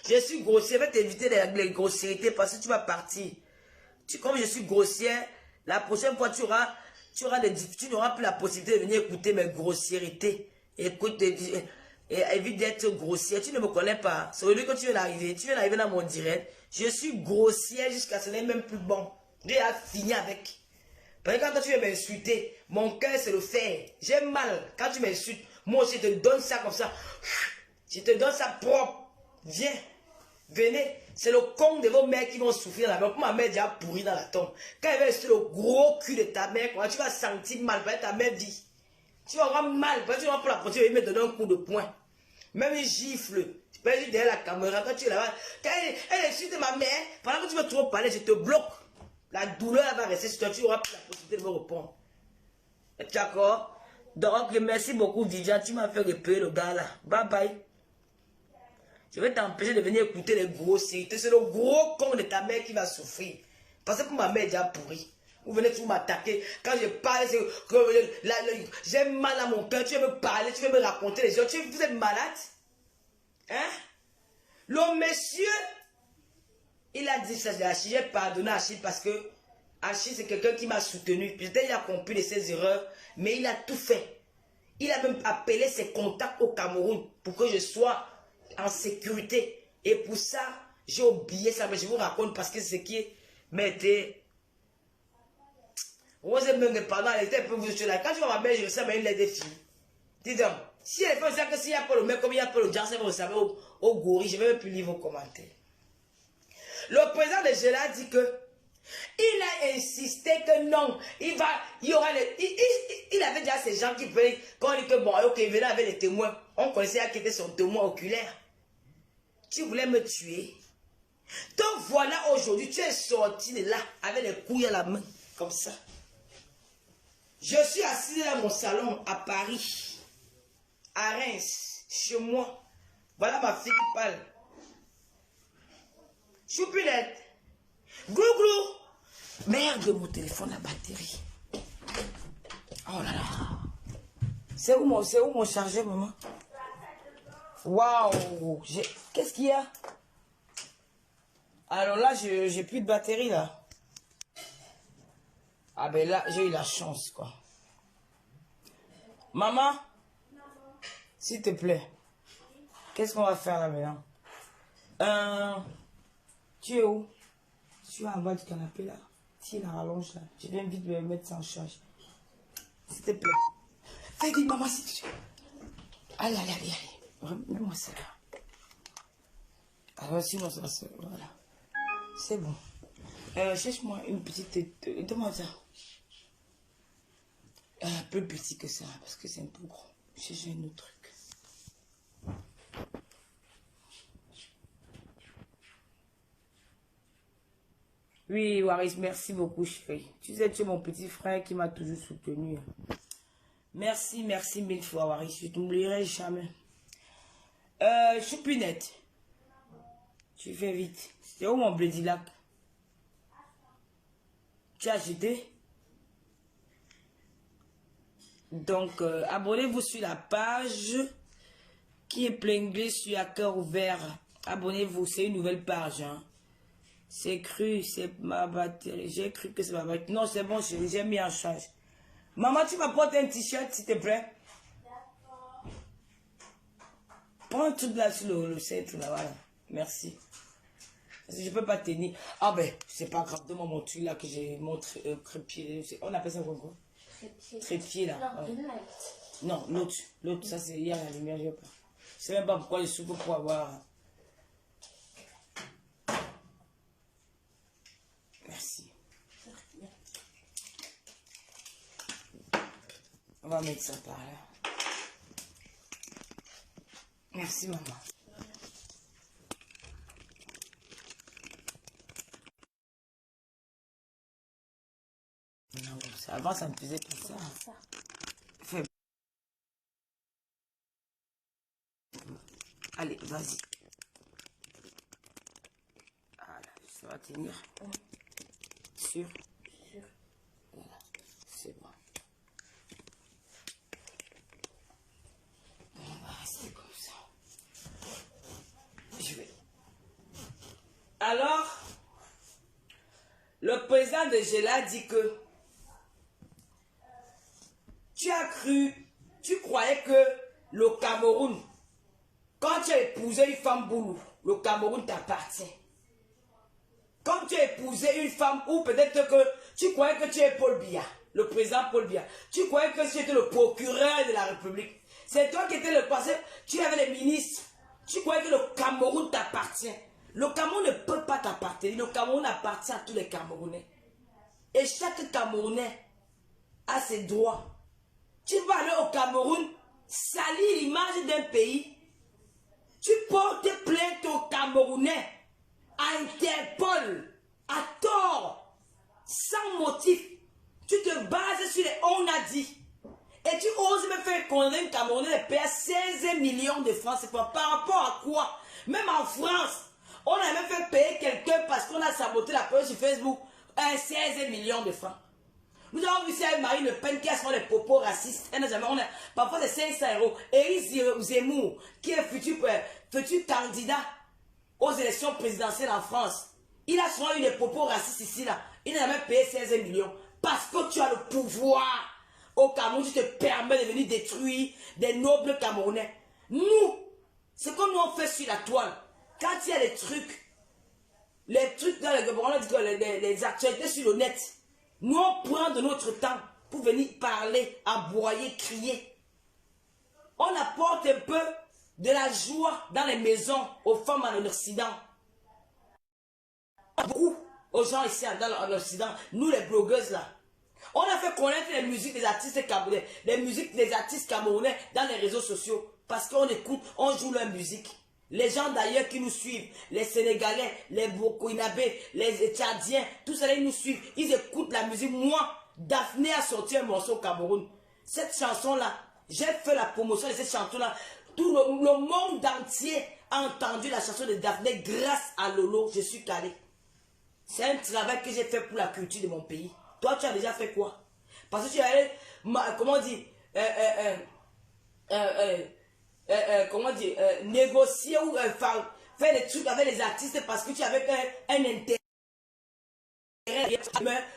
Je suis grossière. Je vais t'éviter les grossièretés parce que tu vas partir. Comme je suis grossière, la prochaine fois, tu n'auras plus la possibilité de venir écouter mes grossièretés. Écoute, et évite d'être grossière. Tu ne me connais pas. C'est aujourd'hui que tu viens d'arriver. Tu viens d'arriver dans mon direct. Je suis grossière jusqu'à ce n'est même plus bon. J'ai fini avec. Parce que quand tu viens m'insulter, mon cœur c'est le fer. J'ai mal quand tu m'insultes. Moi je te donne ça comme ça. Je te donne ça propre. Viens. Venez. C'est le con de vos mères qui vont souffrir là-bas. Pour ma mère déjà pourrie dans la tombe. Quand elle va insulter le gros cul de ta mère, tu vas sentir mal. Parce que ta mère dit. Tu vas avoir mal, parce que tu vas pour la protéger, il va me donner un coup de poing. Même il gifle. Tu peux aller derrière la caméra, quand tu es là-bas. Quand elle est sur de ma mère, pendant que tu veux trop parler, je te bloque. La douleur va rester sur toi, tu n'auras plus la possibilité de me répondre. D'accord? Donc, merci beaucoup, Vivian. Tu m'as fait repayer le gars là. Bye bye. Je vais t'empêcher de venir écouter les gros sites. C'est le gros con de ta mère qui va souffrir. Parce que pour ma mère est déjà pourrie. Vous venez toujours m'attaquer. Quand je parle, c'est que j'ai mal à mon cœur. Tu veux me parler, tu veux me raconter les gens. Vous êtes malade? Hein? Le monsieur, il a dit ça de Achille. J'ai pardonné Achille parce que Achille, c'est quelqu'un qui m'a soutenu. Peut-être il a compris de ses erreurs, mais il a tout fait. Il a même appelé ses contacts au Cameroun pour que je sois en sécurité. Et pour ça, j'ai oublié ça. Mais je vous raconte parce que c'est ce qui m'était... Vous même pendant elle était un peu vous là. Quand je vois ma mère, je sais, mais il est des filles. Dis donc, si elle fait ça, que s'il y a pas le mec, comme il y a pas le genre, c'est vous savez, au gorille, je vais même plus lire vos commentaires. Le président de Gela dit que il a insisté que non, il y aura les, il avait déjà ces gens qui venaient, quand on dit que bon, ok, il venait avec les témoins, on connaissait qui était son témoin oculaire. Tu voulais me tuer. Donc voilà, aujourd'hui, tu es sorti de là, avec les couilles à la main, comme ça. Je suis assis dans mon salon à Paris, à Reims, chez moi. Voilà ma fille qui parle. Choupinette. Glou glou. Merde, mon téléphone, la batterie. Oh là là. C'est où mon chargeur, maman? Waouh. Qu'est-ce qu'il y a? Alors là, j'ai plus de batterie, là. Ah ben là, j'ai eu la chance, quoi. Maman, s'il te plaît, qu'est-ce qu'on va faire là maintenant? Tu es où? Tu es en bas du canapé là. Tu es la rallonge là. Je viens vite me mettre ça en charge. S'il te plaît. Fais vite, maman, si tu... Allez, allez, allez, allez. Mets-moi ça là. Alors, sinon, ça, voilà. C'est bon. Cherche-moi une petite... Donne-moi ça. Un peu petit que ça, parce que c'est un peu gros. Cherche un autre truc. Oui, Waris, merci beaucoup, chérie. Tu sais, tu es mon petit frère qui m'a toujours soutenu. Merci, merci mille fois, Waris. Je ne t'oublierai jamais. Choupinette. Tu fais vite. C'est où mon blédilac? Tu as acheté? Donc, abonnez-vous sur la page qui est plingée sur à cœur ouvert. Abonnez-vous, c'est une nouvelle page. Hein. C'est cru, c'est ma batterie. J'ai cru que c'est ma batterie. Non, c'est bon, j'ai mis en charge. Maman, tu m'apportes un t-shirt, s'il te plaît. D'accord. Prends un truc là sur le centre, là, voilà. Merci. Parce que je peux pas tenir. Ah ben, c'est pas grave, donne-moi mon truc là que j'ai montré, crépier. On appelle ça quoi? Trépied. Trépied là. Non, l'autre, ça c'est hier la lumière, je sais pas. Je sais même pas pourquoi je souffre pour avoir. Merci. On va mettre ça par là. Merci maman. Non, avant ça me faisait tout ça. Fais. Allez, vas-y. Voilà, ça va tenir. Sûr. Voilà, c'est bon. On va rester comme ça. Je vais. Alors, le président de Gela dit que tu croyais que le Cameroun, quand tu as épousé une femme boulou, le Cameroun t'appartient. Quand tu as épousé une femme, ou peut-être que tu croyais que tu es Paul Biya, le président Paul Biya, tu croyais que tu étais le procureur de la République. C'est toi qui étais le passé, tu avais les ministres. Tu croyais que le Cameroun t'appartient. Le Cameroun ne peut pas t'appartenir. Le Cameroun appartient à tous les Camerounais. Et chaque Camerounais a ses droits. Tu vas aller au Cameroun, salir l'image d'un pays. Tu portes plainte aux Camerounais, à Interpol, à tort, sans motif. Tu te bases sur les on a dit. Et tu oses me faire condamner un Camerounais de payer 16 millions de francs. C'est par rapport à quoi? Même en France, on a même fait payer quelqu'un parce qu'on a saboté la page sur Facebook. 16 millions de francs. Nous avons vu ça avec Marine Le Pen qui a souvent des propos racistes. Parfois c'est 500 €. Éric Zemmour, qui est futur candidat aux élections présidentielles en France. Il a souvent eu des propos racistes ici, là. Il n'a même payé 16 millions. Parce que tu as le pouvoir. Au Cameroun, tu te permets de venir détruire des nobles Camerounais. Nous, ce que nous on fait sur la toile, quand il y a les trucs dans les actualités sur le net, nous on prend de notre temps pour venir parler, aboyer, crier. On apporte un peu de la joie dans les maisons aux femmes en Occident. Beaucoup aux gens ici dans l'Occident, nous les blogueuses là. On a fait connaître les musiques des artistes camerounais, les musiques des artistes camerounais dans les réseaux sociaux. Parce qu'on écoute, on joue leur musique. Les gens d'ailleurs qui nous suivent, les Sénégalais, les Burkinabés, les Tchadiens, tous ceux ils nous suivent, ils écoutent la musique. Moi, Daphné a sorti un morceau au Cameroun. Cette chanson-là, j'ai fait la promotion de cette chanson-là. Tout le monde entier a entendu la chanson de Daphné grâce à Lolo. Je suis calé. C'est un travail que j'ai fait pour la culture de mon pays. Toi, tu as déjà fait quoi? Parce que tu allais, comment dire, négocier ou faire des trucs avec les artistes parce que tu avais un intérêt.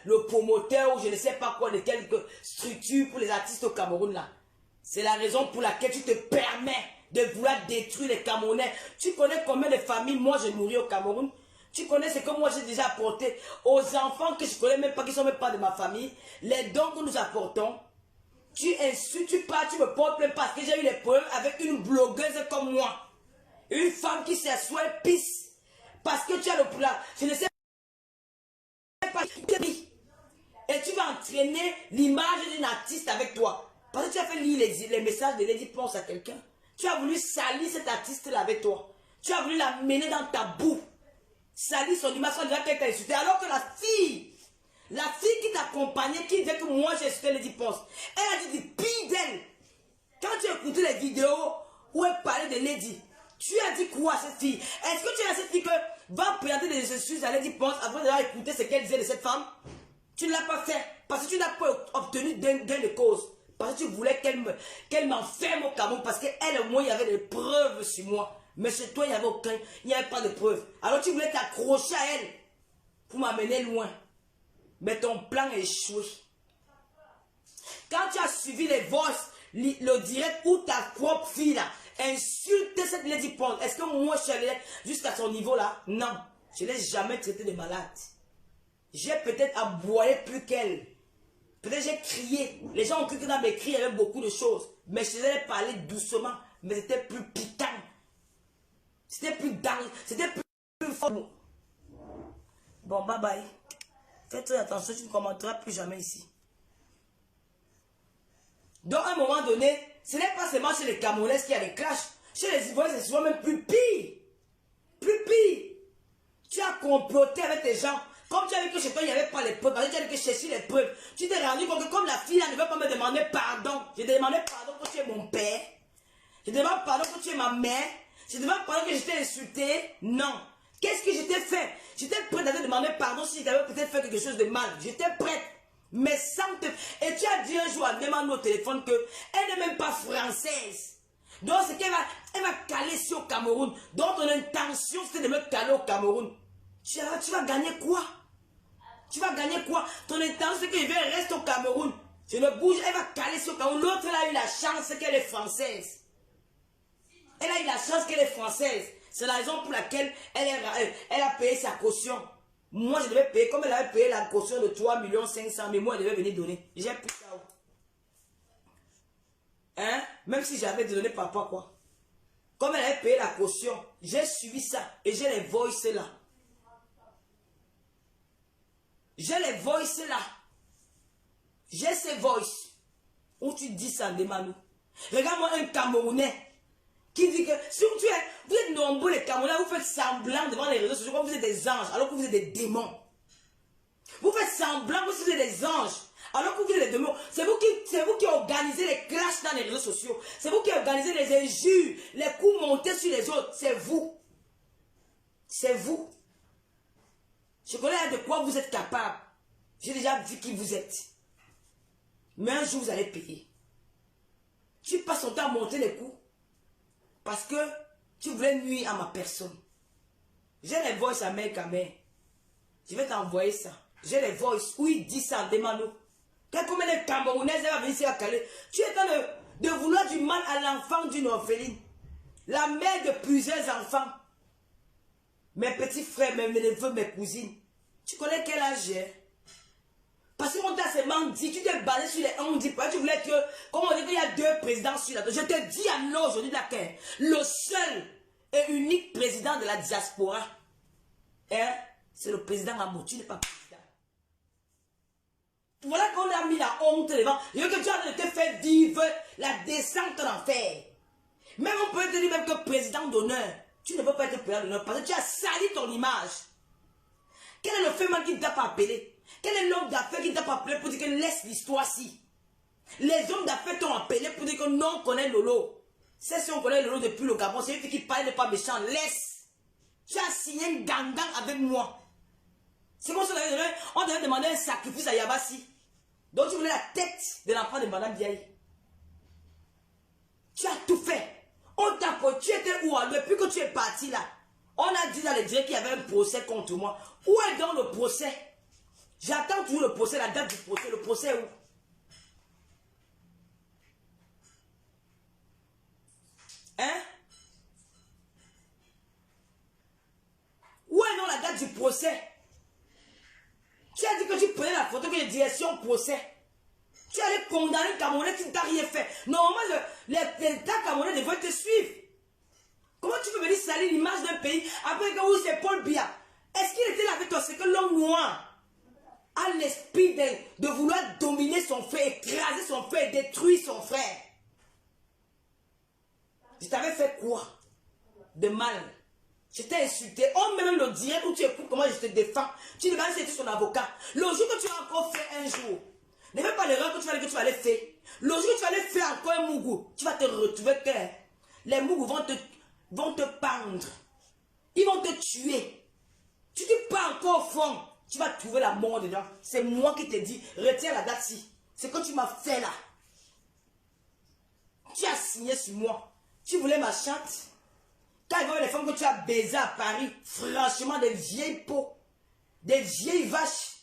Le promoteur ou je ne sais pas quoi de quelques structures pour les artistes au Cameroun là. C'est la raison pour laquelle tu te permets de vouloir détruire les Camerounais. Tu connais combien de familles moi j'ai nourri au Cameroun? Tu connais ce que moi j'ai déjà apporté aux enfants que je ne connais même pas, qui ne sont même pas de ma famille. Les dons que nous apportons. Tu insultes, tu pars, tu me portes plainte parce que j'ai eu des problèmes avec une blogueuse comme moi. Une femme qui s'assoit et pisse. Parce que tu as le plat. Je ne sais pas. Et tu vas entraîner l'image d'une artiste avec toi. Parce que tu as fait lire les messages de Lady Ponce à quelqu'un. Tu as voulu salir cet artiste-là avec toi. Tu as voulu la mener dans ta boue. Salir son image, déjà qu'elle t'a insulté. Alors que la fille qui t'accompagnait, qui disait que moi j'ai insulté Lady Ponce, elle a dit pire d'elle. Quand tu as écouté les vidéos où elle parlait de Lady, tu as dit quoi à cette fille? Est-ce que tu as dit à cette fille que va présenter des excuses à Lady Ponce avant d'avoir écouté ce qu'elle disait de cette femme? Tu ne l'as pas fait parce que tu n'as pas obtenu gain de cause. Parce que tu voulais qu'elle m'enferme au Cameroun parce qu'elle et moi, il y avait des preuves sur moi. Mais chez toi, il n'y avait pas de preuves. Alors tu voulais t'accrocher à elle pour m'amener loin. Mais ton plan a échoué. Quand tu as suivi les voices, le direct où ta propre fille là, insulte cette Lady Ponce, est-ce que moi je suis allé jusqu'à son niveau là? Non. Je ne l'ai jamais traité de malade. J'ai peut-être aboyé plus qu'elle. Peut-être j'ai crié. Les gens ont cru que dans mes cris, il y avait beaucoup de choses. Mais je les ai parlé doucement. Mais c'était plus piquant. C'était plus dingue. C'était plus fort. Bon, bye bye. Fais très attention, tu ne commenteras plus jamais ici. Donc, à un moment donné, ce n'est pas seulement chez les Camerounais qu'il y a des clashs. Chez les Ivoiriens, c'est souvent même plus pire. Plus pire. Tu as comploté avec tes gens. Comme tu as vu que chez toi, il n'y avait pas les preuves, parce que tu as dit que chercher les preuves, tu t'es rendu compte que comme la fille là ne veut pas me demander pardon, je demandé pardon que tu es mon père, je demande pardon que tu es ma mère, je demande pardon que je t'ai insulté, non. Qu'est-ce que je t'ai fait? J'étais prête à te demander pardon si j'avais peut-être fait quelque chose de mal, j'étais prête, mais sans te... Et tu as dit un jour à demander au téléphone qu'elle n'est même pas française. Donc c'est qu'elle va caler sur le Cameroun, donc ton intention c'était de me caler au Cameroun. Tu vas gagner quoi? Tu vas gagner quoi? Ton intention, c'est que je vais rester au Cameroun. Je ne bouge, elle va caler sur le Cameroun. L'autre, elle a eu la chance qu'elle est française. Elle a eu la chance qu'elle est française. C'est la raison pour laquelle elle a payé sa caution. Moi, je devais payer, comme elle avait payé la caution de 3 500 000, mais moi, elle devait venir donner. J'ai pris ça. Hein? Même si j'avais donné par rapport à quoi? Comme elle avait payé la caution, j'ai suivi ça et j'ai les voices là. J'ai les voices là. J'ai ces voices. Où tu dis ça, Ndemano. Regarde-moi un Camerounais qui dit que si vous êtes nombreux les Camerounais, vous faites semblant devant les réseaux sociaux comme vous êtes des anges alors que vous êtes des démons. Vous faites semblant que vous êtes des anges alors que vous êtes des démons. C'est vous qui organisez les clashs dans les réseaux sociaux. C'est vous qui organisez les injures, les coups montés sur les autres. C'est vous. C'est vous. Je connais de quoi vous êtes capable. J'ai déjà vu qui vous êtes. Mais un jour, vous allez payer. Tu passes ton temps à monter les coups parce que tu voulais nuire à ma personne. J'ai les voices à main quand même. Je vais t'envoyer ça. J'ai les voices où il dit ça en Ndemano. Combien de Camerounaises va venir ici à Calais? Tu es en train de vouloir du mal à l'enfant d'une orpheline. La mère de plusieurs enfants. Mes petits frères, mes neveux, mes cousines. Tu connais quel âge j'ai? Parce qu'on t'a seulement dit, tu t'es basé sur les 1, tu voulais que, comme on dit qu'il y a 2 présidents sur la table. Je te dis alors aujourd'hui, le seul et unique président de la diaspora, hein, c'est le président Amo. Tu n'es pas président. Voilà qu'on a mis la honte devant. Je veux que tu as te fait vivre la descente en enfer. Même on peut te dire même que président d'honneur. Tu ne peux pas être président d'honneur parce que tu as sali ton image. Quel est le féminin qui ne t'a pas appelé? Quel est l'homme d'affaires qui ne t'a pas appelé pour dire que laisse l'histoire-ci? Les hommes d'affaires t'ont appelé pour dire que non, on connaît Lolo. C'est si on connaît Lolo depuis le Gabon, c'est une fille qui parle n'est pas méchant. Laisse. Tu as signé un gangang avec moi. C'est comme ça on devait demander un sacrifice à Yabassi. Donc tu voulais la tête de l'enfant de Madame Biaye. Tu as tout fait. On t'a pris, tu étais où depuis que tu es parti là? On a dit dans les directs qu'il y avait un procès contre moi. Où est donc le procès? J'attends toujours le procès, la date du procès. Le procès où? Hein? Où est donc la date du procès? Tu as dit que tu prenais la photo que j'ai direction procès. Tu allais condamner le Camerounais qui ne t'a rien fait. Normalement, l'État camerounais devrait te suivre. Comment tu peux venir salir l'image d'un pays après que oui, c'est Paul Biya? Est-ce qu'il était là avec toi? C'est que l'homme noir a l'esprit de vouloir dominer son frère, écraser son frère, détruire son frère. Je t'avais fait quoi de mal? Je t'ai insulté. On met même le direct où tu écoutes comment je te défends. Tu ne vas pas être son avocat. Le jour que tu as encore fait un jour, ne fais pas l'erreur que tu vas aller faire. Le jour que tu vas aller faire encore un mougou, tu vas te retrouver que les mougous vont te pendre. Ils vont te tuer. Tu dis pas encore au fond, tu vas trouver la mort dedans. C'est moi qui te dis, retiens la date-ci. C'est que tu m'as fait là. Tu as signé sur moi. Tu voulais ma chante. Quand il y avait les femmes que tu as baisées à Paris, franchement, des vieilles peaux, des vieilles vaches.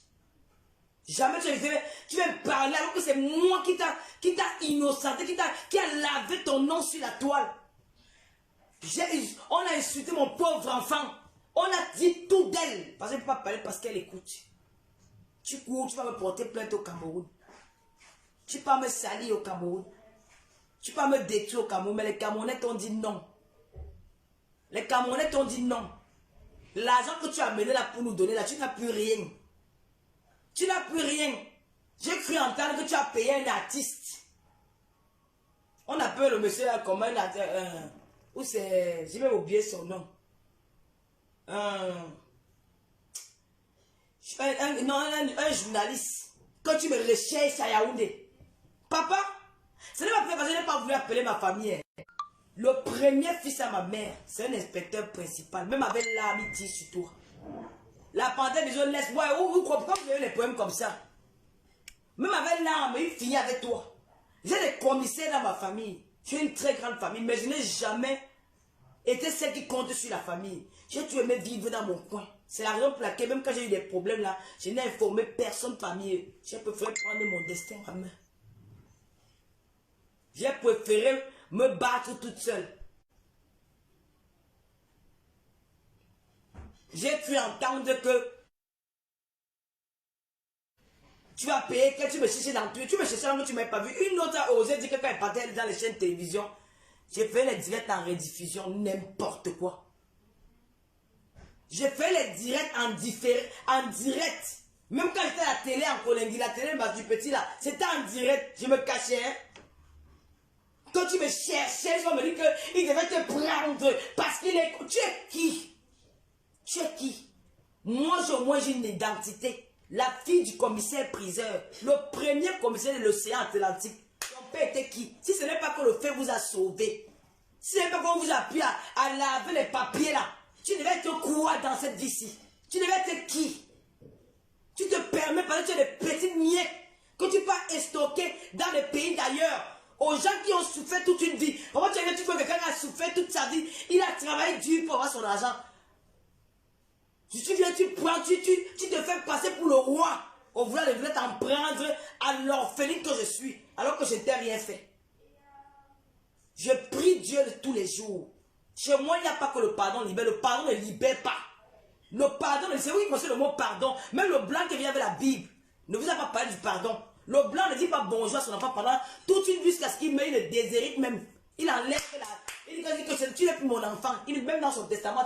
Jamais tu vas me parler alors que c'est moi qui t'a innocenté, qui a lavé ton nom sur la toile. On a insulté mon pauvre enfant. On a dit tout d'elle. Parce qu'elle ne peut pas parler parce qu'elle écoute. Tu cours, tu vas me porter plainte au Cameroun. Tu peux me salir au Cameroun. Tu peux me détruire au Cameroun. Mais les Camerounais t'ont dit non. Les Camerounais t'ont dit non. L'argent que tu as amené là pour nous donner là, tu n'as plus rien. Tu n'as plus rien. J'ai cru entendre que tu as payé un artiste. On appelle le monsieur là comme un ou c'est... Je vais oublier son nom. Un journaliste. Quand tu me recherches à Yaoundé. Papa, ce n'est pas parce que je n'ai pas voulu appeler ma famille. Le premier fils à ma mère, c'est un inspecteur principal. Même avec l'âme, il tire sur toi. La panthère des autres laisse. Vous comprenez pourquoi vous avez les problèmes comme ça? Même avec l'âme, il finit avec toi. J'ai des commissaires dans ma famille. J'ai une très grande famille, mais je n'ai jamais été celle qui compte sur la famille. J'ai toujours aimé vivre dans mon coin. C'est la raison pour laquelle, même quand j'ai eu des problèmes là, je n'ai informé personne parmi eux. J'ai préféré prendre mon destin en main. J'ai préféré me battre toute seule. J'ai cru entendre que tu vas payer, que tu me cherches dans tout. Tu me cherches dans que tu ne m'as pas vu. Une autre a osé dire que quand elle partait dans les chaînes de télévision, j'ai fait les directs en rediffusion, n'importe quoi. J'ai fait les directs en direct. Même quand j'étais à la télé en Kolingui, la télé du petit là, c'était en direct, je me cachais. Hein. Quand tu me cherchais, je me dis qu'il devait te prendre parce qu'il est... Tu es qui? Tu es qui? Moi, j'ai une identité. La fille du commissaire-priseur, le premier commissaire de l'océan Atlantique. Ton père était qui? Si ce n'est pas que le fait vous a sauvé, si ce n'est pas qu'on vous a appris à laver les papiers là, tu devais être quoi dans cette vie-ci? Tu devais être qui? Tu te permets parce que tu as des petites miettes que tu peux stocker dans les pays d'ailleurs. Aux gens qui ont souffert toute une vie. Comment tu vois quelqu'un qui a souffert toute sa vie? Il a travaillé dur pour avoir son argent. Tu viens, tu prends, tu te fais passer pour le roi. On voulait t'en prendre à l'orpheline que je suis, alors que je n'ai rien fait. Je prie Dieu tous les jours. Chez moi, il n'y a pas que le pardon libère. Le pardon ne libère pas. Le pardon, c'est vous qui connaissez le mot pardon. Même le blanc qui vient avec la Bible ne vous a pas parlé du pardon. Le blanc ne dit pas bonjour à son enfant pendant toute une vie jusqu'à ce qu'il meure, il le déshérite même. Il enlève la... Il dit que tu n'es plus mon enfant. Il, même dans son testament,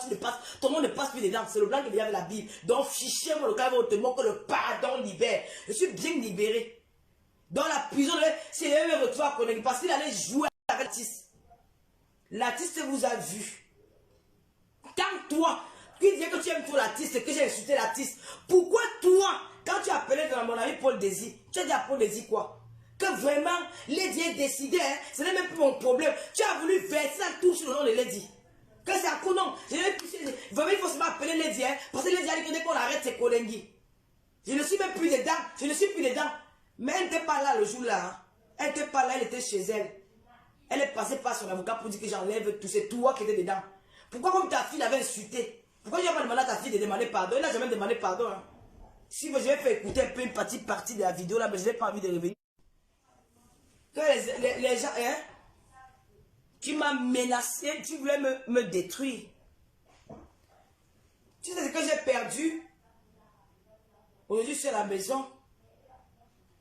ton nom ne passe plus dedans. C'est le blanc qui vient avec la Bible. Donc, fichez-moi le cas autrement que le pardon libère. Je suis bien libéré. Dans la prison, c'est le même retour à connaître parce qu'il allait jouer avec l'artiste. L'artiste vous a vu. Quand toi, qui disait que tu aimes trop l'artiste, que j'ai insulté l'artiste, pourquoi toi, quand tu appelais dans mon ami Paul Désir, tu as dit à Paul Désir quoi? Que vraiment, Lady est décidé, hein, ce n'est même plus mon problème. Tu as voulu verser la touche sur le nom de Lady. Que c'est à coup, non. Vraiment, il faut se m'appeler Lady, hein, parce que Lady a dit que dès qu'on arrête, c'est Kolingui. Je ne suis même plus dedans. Je ne suis plus dedans. Mais elle n'était pas là le jour-là. Hein. Elle n'était pas là, elle était chez elle. Elle est passée par son avocat pour dire que j'enlève tout. C'est toi qui étais dedans. Pourquoi comme ta fille l'avait insulté? Pourquoi tu n'as pas demandé à ta fille de demander pardon? Elle n'a jamais demandé pardon. Hein. Si je vais faire écouter un peu une partie de la vidéo là, mais je n'ai pas envie de revenir. Que les gens, hein, tu m'as menacé, tu voulais me détruire. Tu sais ce que j'ai perdu? Aujourd'hui, je suis à la maison.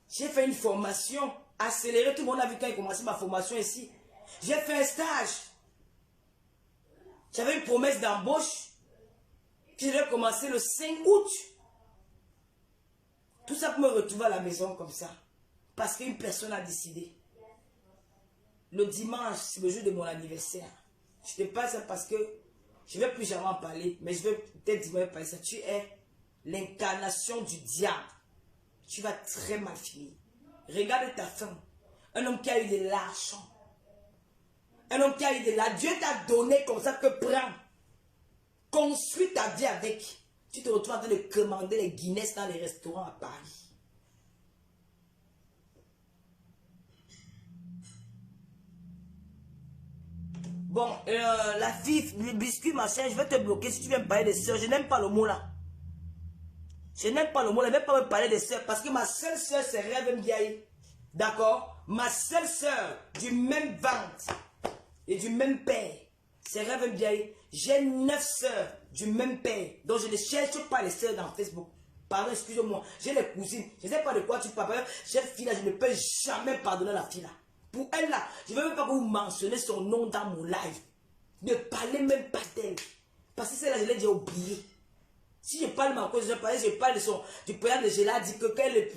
J'ai fait une formation accélérée. Tout le monde a vu quand j'ai commencé ma formation ici. J'ai fait un stage. J'avais une promesse d'embauche qui devait commencer le 5 août. Tout ça pour me retrouver à la maison comme ça. Parce qu'une personne a décidé. Le dimanche, c'est le jour de mon anniversaire. Je te parle ça parce que je ne vais plus jamais en parler, mais je vais peut-être dire parler ça. Tu es l'incarnation du diable. Tu vas très mal finir. Regarde ta femme. Un homme qui a eu de l'argent. Un homme qui a eu de l'argent. Dieu t'a donné comme ça que prends. Construis ta vie avec. Tu te retrouves en train de commander les Guinness dans les restaurants à Paris. Bon, la fille, les biscuits, machin, je vais te bloquer si tu viens me parler des soeurs. Je n'aime pas le mot là. Je n'aime pas le mot là. Je ne vais pas me parler des soeurs parce que ma seule soeur, c'est Rêve Ndiaye. D'accord? Ma seule soeur du même ventre et du même père, c'est Rêve Ndiaye. J'ai 9 soeurs du même père. Donc je ne cherche pas les soeurs dans Facebook. Pardon, excuse-moi. J'ai les cousines. Je ne sais pas de quoi tu parles. Cette fille là, je ne peux jamais pardonner la fille là. Pour elle là, je ne veux même pas que vous mentionnez son nom dans mon live. Ne parlez même pas d'elle. Parce que celle-là, je l'ai déjà oublié. Si je parle de ma cause, je parle de son, du père de Géla, dit que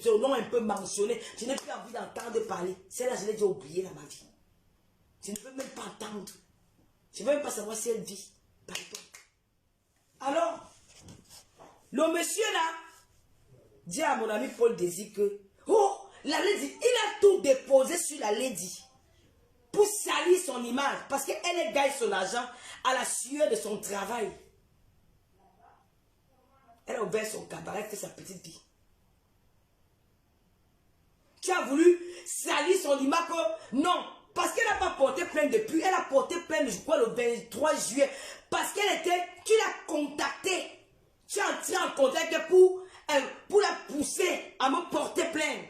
son nom est un peu mentionné. Je n'ai plus envie d'entendre parler. Celle-là, je l'ai déjà oublié dans ma vie. Je ne veux même pas entendre. Je ne veux même pas savoir si elle vit. Pardon. Alors, le monsieur là, dit à mon ami Paul Désir que, oh, la lady, il a tout déposé sur la lady pour salir son image parce qu'elle gagne son argent à la sueur de son travail. Elle a ouvert son cabaret, fait sa petite vie. Tu as voulu salir son image que non, parce qu'elle n'a pas porté plainte depuis, elle a porté plainte, je crois, le 23 juillet, parce qu'elle était, tu l'as contactée, tu es entré en contact pour la pousser à me porter plainte.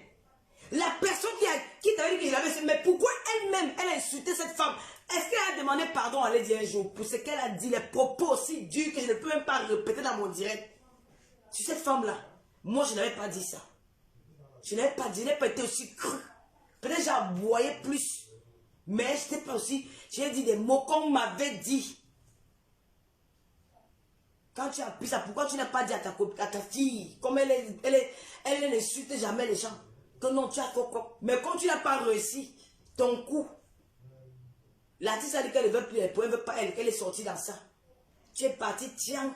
La personne qui t'avait dit que je l'avais fait, mais pourquoi elle-même, elle a insulté cette femme? Est-ce qu'elle a demandé pardon à Lady un jour pour ce qu'elle a dit, les propos aussi durs que je ne peux même pas répéter dans mon direct? Sur cette femme-là, moi je n'avais pas dit ça. Je n'avais pas dit, je n'ai pas été aussi cru. Peut-être j'ai aboyé plus. Mais je n'étais pas aussi, j'ai dit des mots qu'on m'avait dit. Quand tu as appris ça, pourquoi tu n'as pas dit à ta fille, comme elle n'insulte jamais les gens, que non, tu as fait quoi? Mais quand tu n'as pas réussi, ton coup, l'artiste a dit qu'elle ne veut plus les points, elle ne veut pas elle, qu'elle est sortie dans ça. Tu es parti, tiens,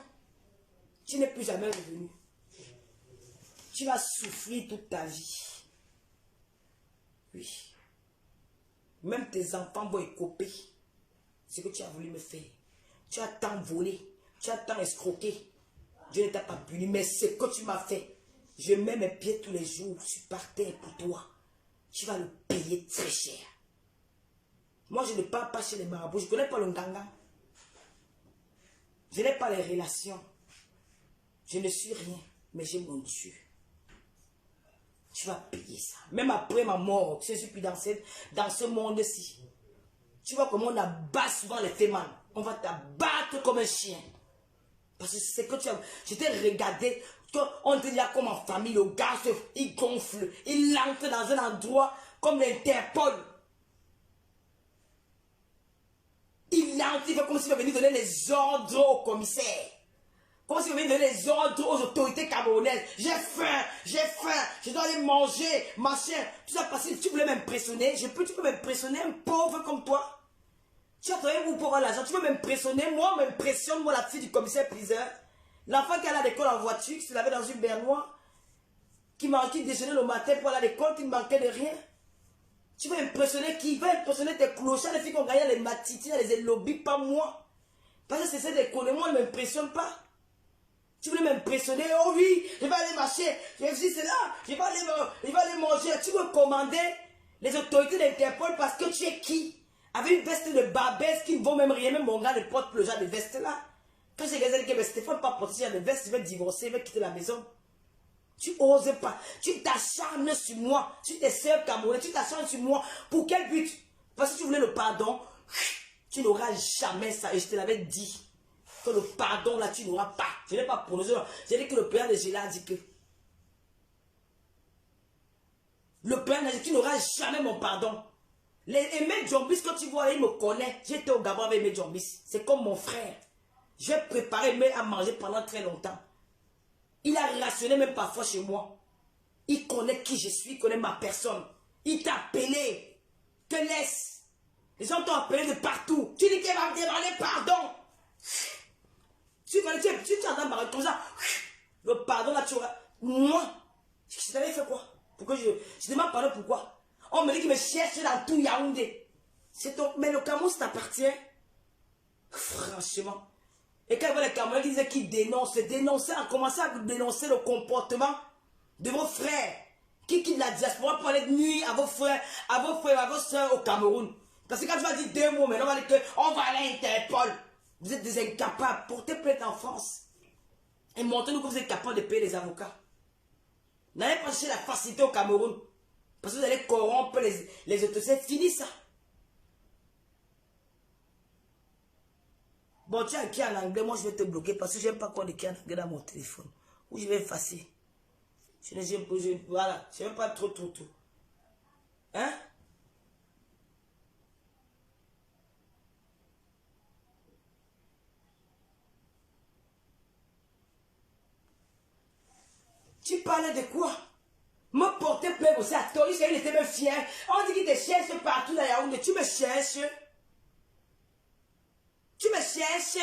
tu n'es plus jamais revenu. Tu vas souffrir toute ta vie. Oui. Même tes enfants vont écoper ce que tu as voulu me faire. Tu as tant volé, tu as tant escroqué. Dieu ne t'a pas puni, mais ce que tu m'as fait, je mets mes pieds tous les jours, je suis par terre pour toi. Tu vas le payer très cher. Moi, je ne parle pas chez les marabouts, je ne connais pas le nganga. Je n'ai pas les relations. Je ne suis rien, mais j'ai mon Dieu. Tu vas payer ça. Même après ma mort, je suis plus dans ce monde-ci. Tu vois comment on abat souvent les femmes. On va t'abattre comme un chien. Parce que c'est que tu as... Je t'ai regardé. On te dit là comme en famille, le gars, il gonfle. Il entre dans un endroit comme l'Interpol. Il entre, il fait comme s'il va venir donner les ordres au commissaire. Comme s'il va venir donner les ordres aux autorités camerounaises. J'ai faim, je dois aller manger, machin. Tout ça parce que tu voulais m'impressionner. Tu peux m'impressionner, un pauvre comme toi. Tu as travaillé pour avoir l'argent. Tu veux m'impressionner. Moi, m'impressionne, moi, la fille du commissaire priseur. L'enfant qui allait à l'école en voiture, qui se lavait dans une baignoire, qui déjeunait le matin pour aller à l'école, qui ne manquait de rien. Tu veux impressionner qui? Va impressionner tes clochards, les filles qui ont gagné les matiti, les lobbies, pas moi. Parce que c'est ça des conneries, moi, ne m'impressionne pas. Tu voulais m'impressionner, oh oui, je vais aller marcher, je dis c'est là, je vais aller manger. Tu veux commander les autorités d'Interpol parce que tu es qui? Avec une veste de Barbès qui ne vaut même rien, même mon gars ne porte plus le genre de veste là. Quand j'ai regardé que Stéphane pas porter ce genre de veste, il va divorcer, il va quitter la maison. Tu oses pas. Tu t'acharnes sur moi. Tu tes sœurs camerounaises, tu t'acharnes sur moi. Pour quel but? Parce que tu voulais le pardon. Tu n'auras jamais ça. Et je te l'avais dit. Que le pardon là, tu n'auras pas. Je n'ai pas prononcé. J'ai dit que le père de Géla a dit que. Le père a dit que tu n'auras jamais mon pardon. Aimé Djombis, quand tu vois, il me connaît. J'étais au Gabon avec Aimé Djombis. C'est comme mon frère. J'ai préparé Aimé à manger pendant très longtemps. Il a rationné même parfois chez moi. Il connaît qui je suis, il connaît ma personne. Il t'a appelé. Te laisse. Les gens t'ont appelé de partout. Tu dis qu'il va me demander pardon. Tu entends parler comme ça. Le pardon là, tu vois. Moi, je t'avais fait quoi? Pourquoi je demande pardon pourquoi? On me dit qu'il me cherche dans tout Yaoundé. Mais le Cameroun, ça t'appartient. Franchement. Et quand les Camerounais disaient qu'ils dénonçaient, ont commencé à dénoncer le comportement de vos frères qui quittent la diaspora pour aller de nuit à vos frères, à vos soeurs au Cameroun. Parce que quand tu vas dire deux mots, maintenant on va dire qu'on va aller à Interpol. Vous êtes des incapables. Portez plainte en France. Et montrez-nous que vous êtes capables de payer les avocats. N'allez pas chercher la facilité au Cameroun. Parce que vous allez corrompre les autorités. Fini ça. Bon, tu as écrit en anglais, moi je vais te bloquer parce que je n'aime pas qu'on écrit en anglais dans mon téléphone. Ou je vais effacer. Voilà, je n'aime pas trop. Hein? Tu parlais de quoi? Me porter plainte aussi à toi, il était même fier. On dit qu'il te cherche partout dans Yaoundé. Tu me cherches? Tu me cherches?